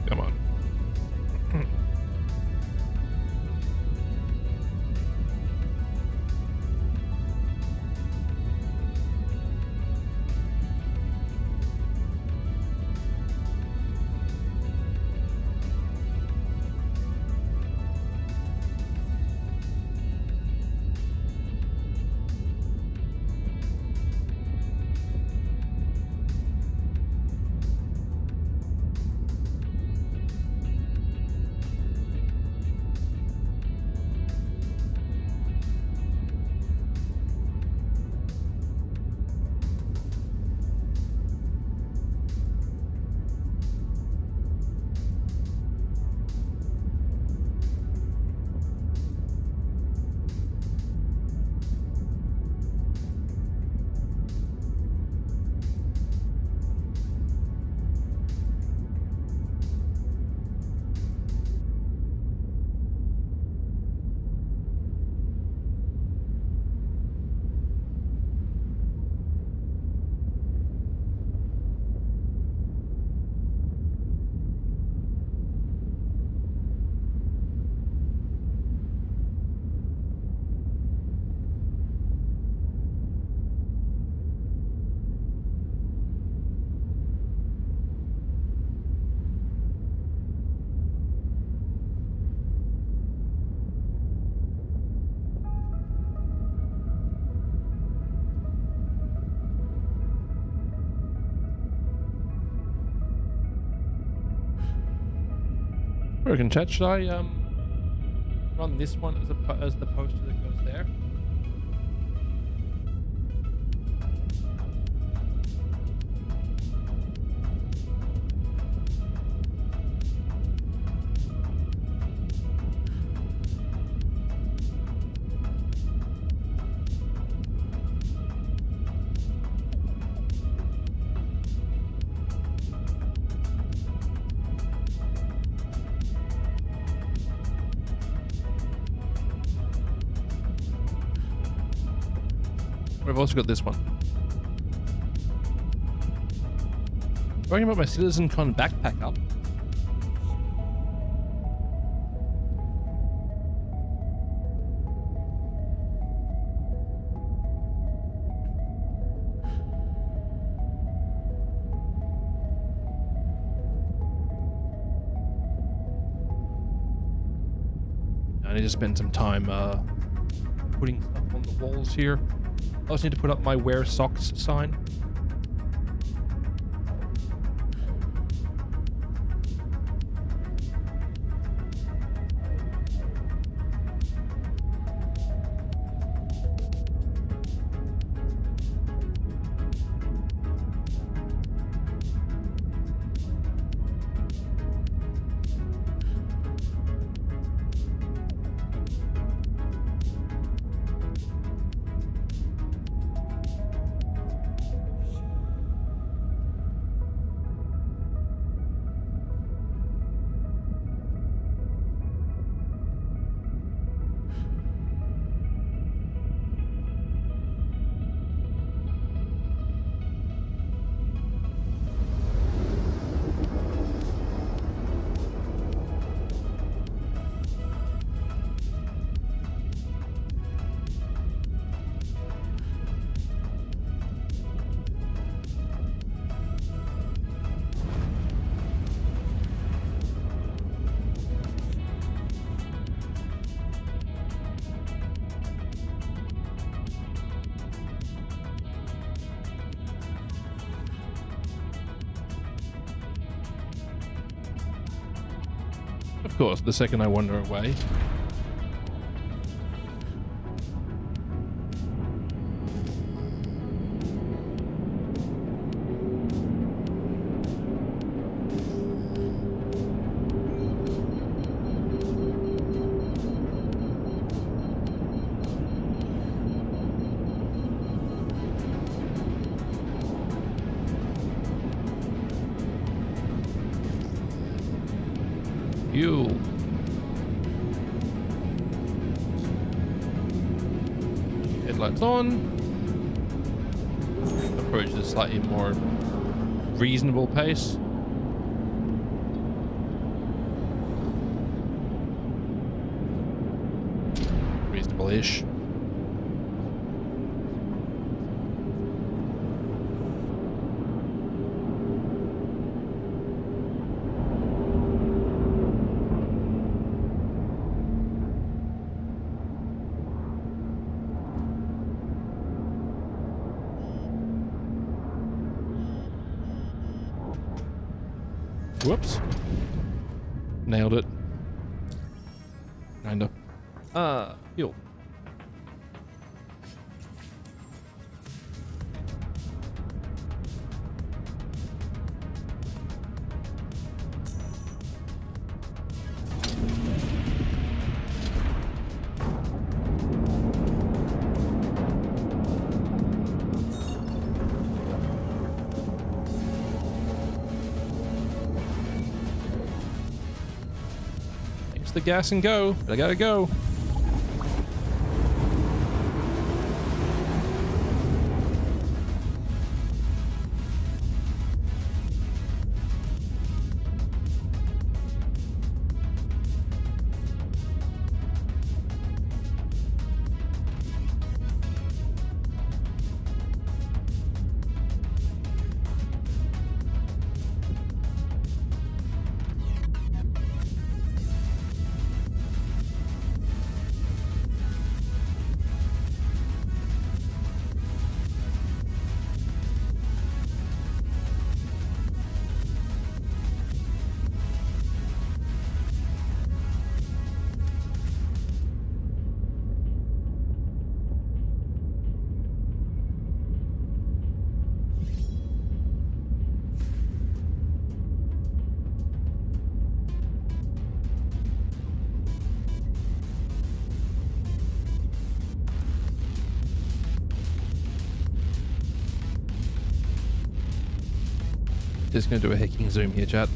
Come on. Broken chat, should I run this one as the poster that goes there? I've also got this one. Worrying about my CitizenCon backpack up. I need to spend some time putting stuff on the walls here. I also need to put up my wear socks sign. Of course, the second I wander away. Fuel. Headlights on. Approach at a slightly more reasonable pace. Reasonable-ish. Whoops. Nailed it. Kinda. Fuel. The gas and go, but I gotta go. Just gonna do a hacking zoom here, chat.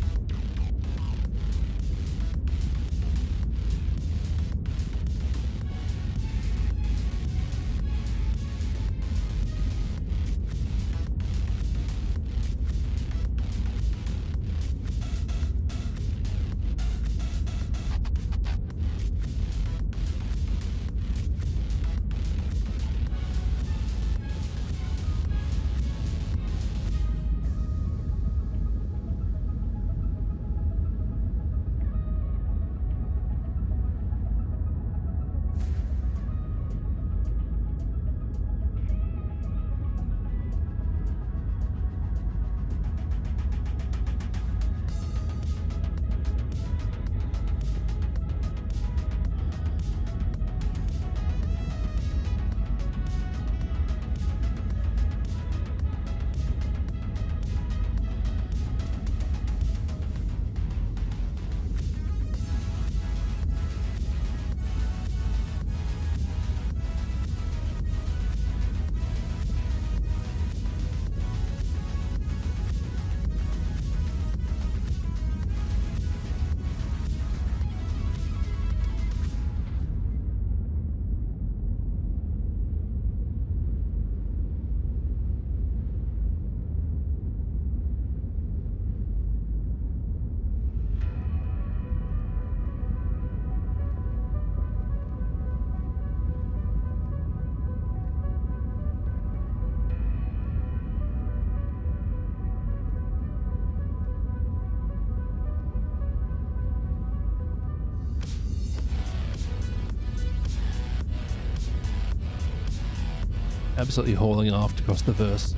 Absolutely hauling aft across the verse.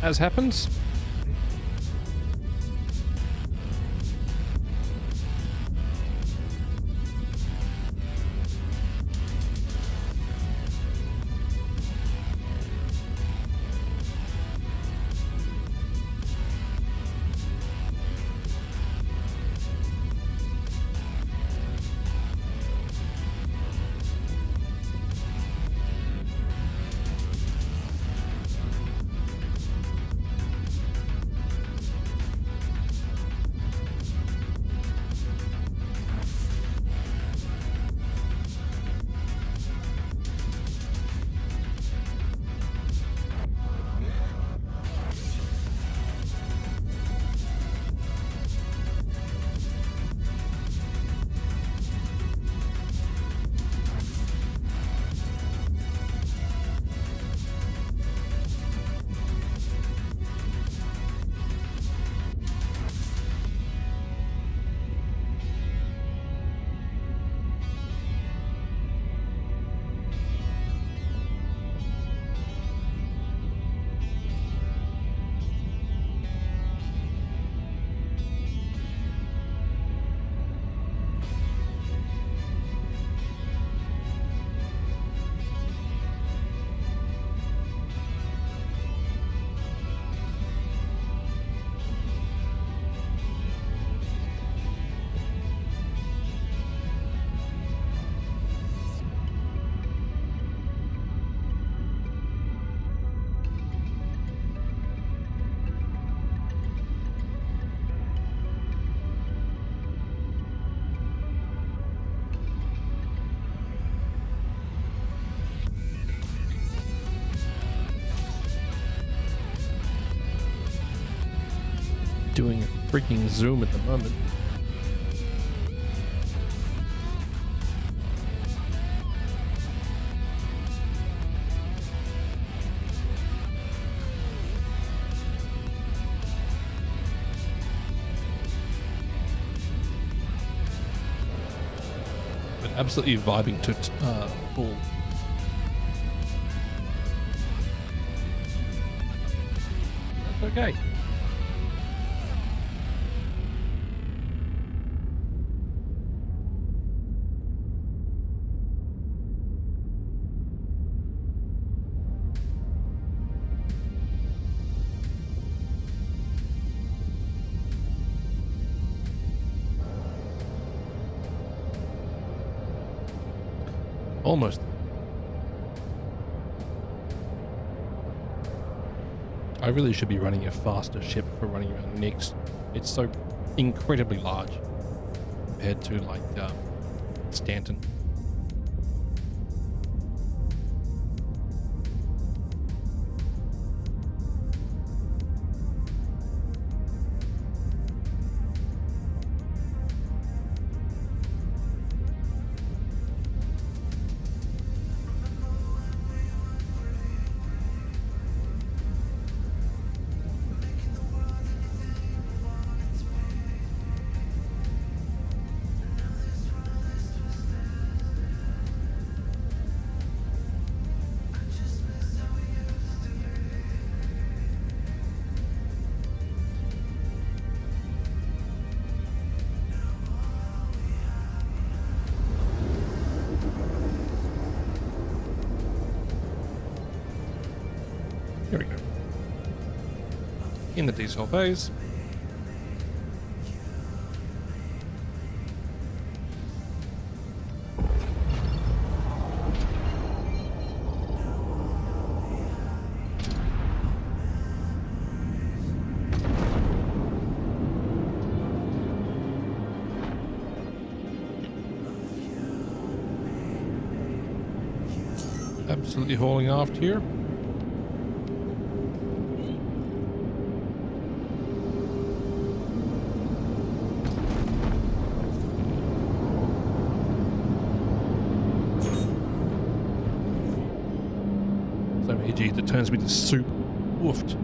As happens. doing a freaking zoom at the moment. But absolutely vibing to full. That's okay. Almost. I really should be running a faster ship for running around Nyx. It's so incredibly large compared to like Stanton. Here we go. In the diesel phase. Absolutely hauling aft here. So many G's, it turns me to soup. Woofed.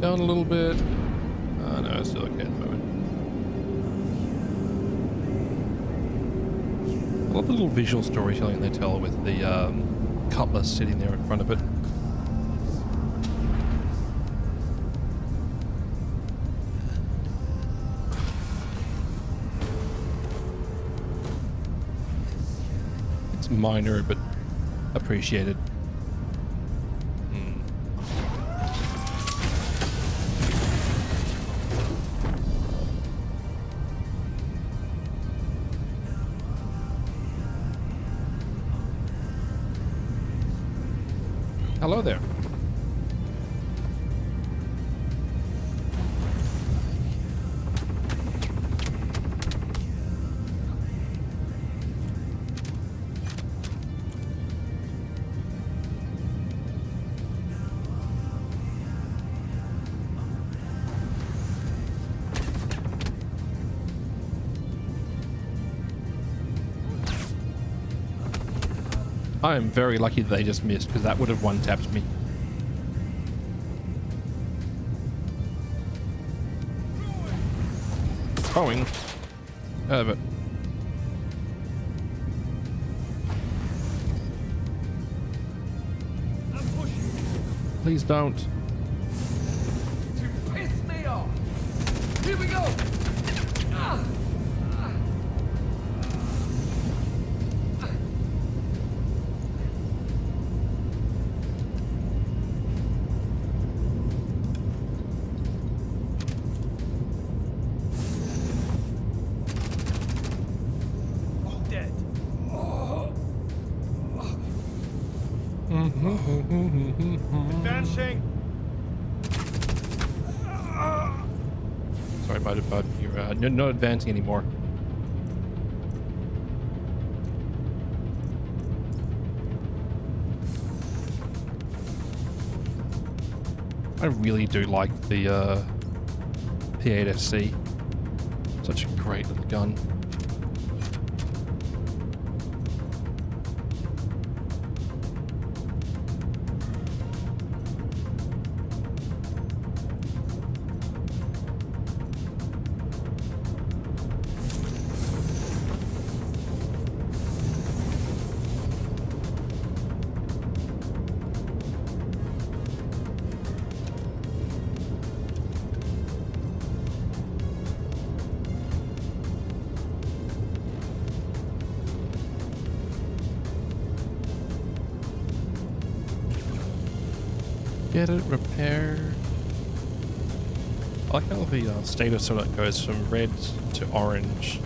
Down a little bit. No, it's still okay at the moment. I love the little visual storytelling they tell with the cutlass sitting there in front of it. It's minor, but appreciated. Hello there. I am very lucky that they just missed, because that would have one-tapped me. Going. But please don't. To piss me off. Here we go. Sorry, bud. You're not advancing anymore. I really do like the P8SC. Such a great little gun. Get it repaired. I like how the status sort of goes from red to orange.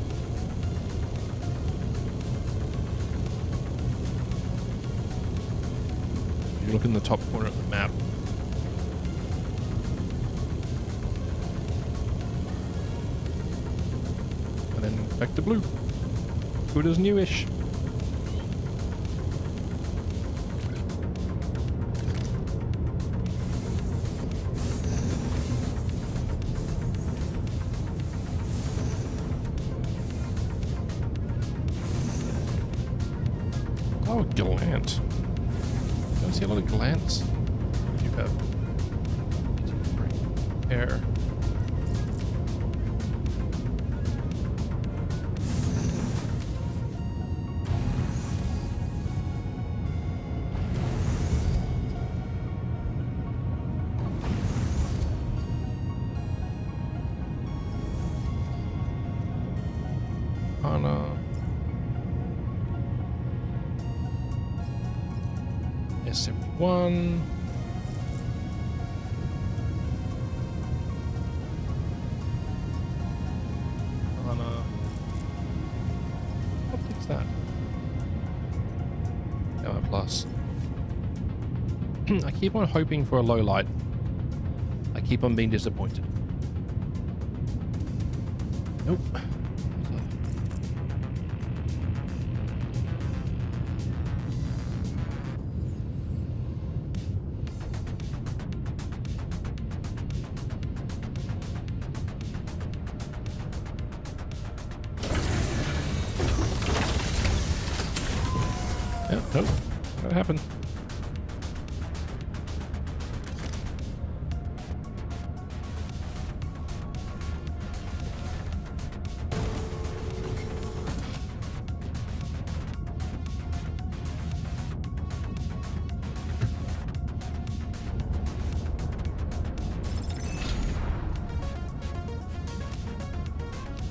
You look in the top corner of the map. And then back to blue. Good as newish. Oh, Gallant. Don't see a lot of Gallants. What do you have? Air. S71. What is that? Gamma Plus. I keep on hoping for a low light. I keep on being disappointed. Nope. Yeah, nope. That happened.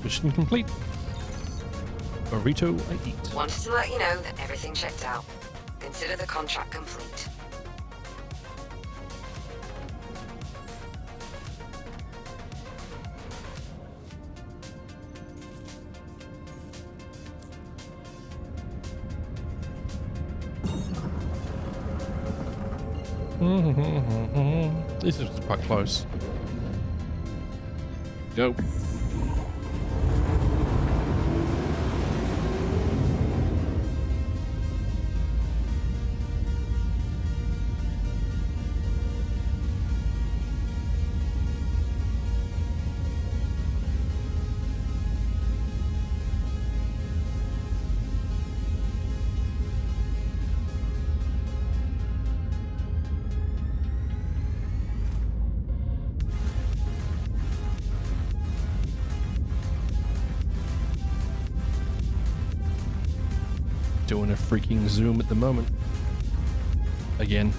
Mission complete. Burrito I eat. Wanted to let you know that everything checked out. Consider the contract complete. This is quite close. Go. Doing a freaking zoom at the moment. Again.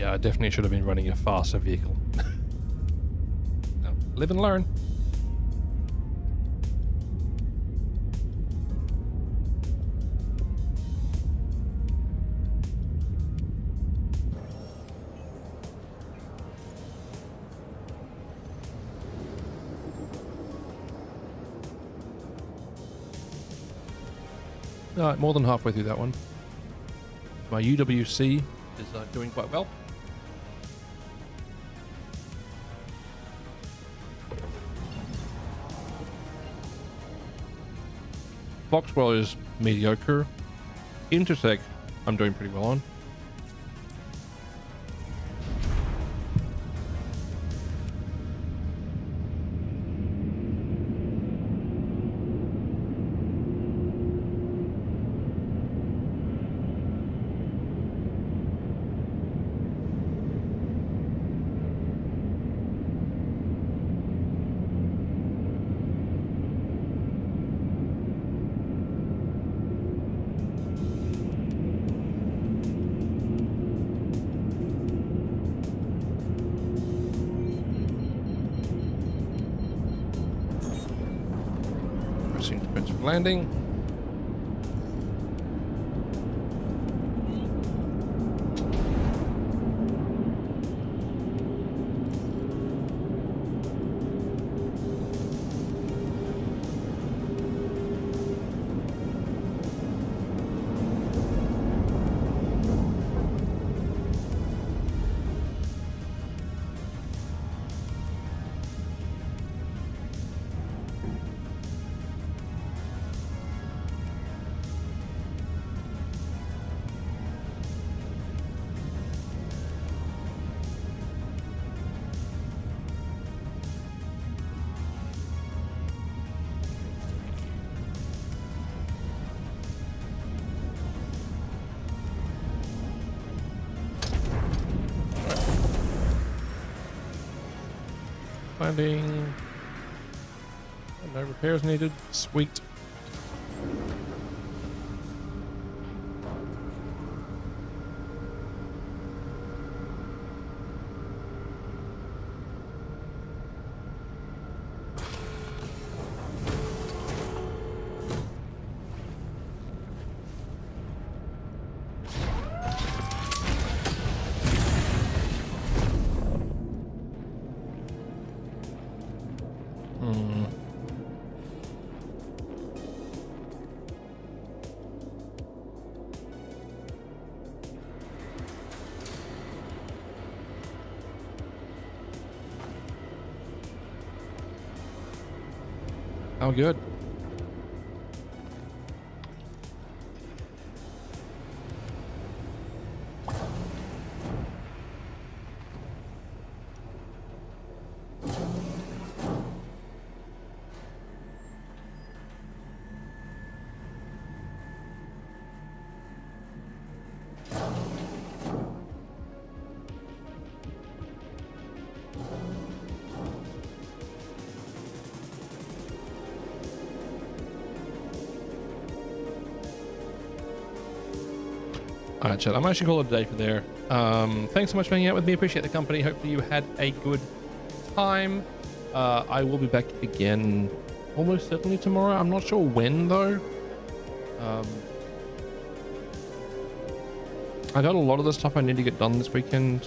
Yeah, I definitely should have been running a faster vehicle. No, live and learn. Alright, more than halfway through that one. My UWC is doing quite well. Foxwell is mediocre. Intersect, I'm doing pretty well on. Defensive landing. Landing. No repairs needed. Sweet. Oh, good. Alright, chat. I'm actually calling it a day for there. Thanks so much for hanging out with me. Appreciate the company. Hopefully you had a good time. I will be back again almost certainly tomorrow. I'm not sure when though. I got a lot of the stuff I need to get done this weekend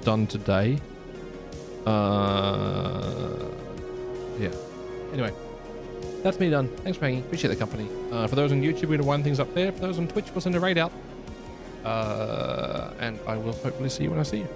done today. Yeah. Anyway, that's me done. Thanks for hanging. Appreciate the company. For those on YouTube, we're going to wind things up there. For those on Twitch, we'll send a raid out. And I will hopefully see you when I see you.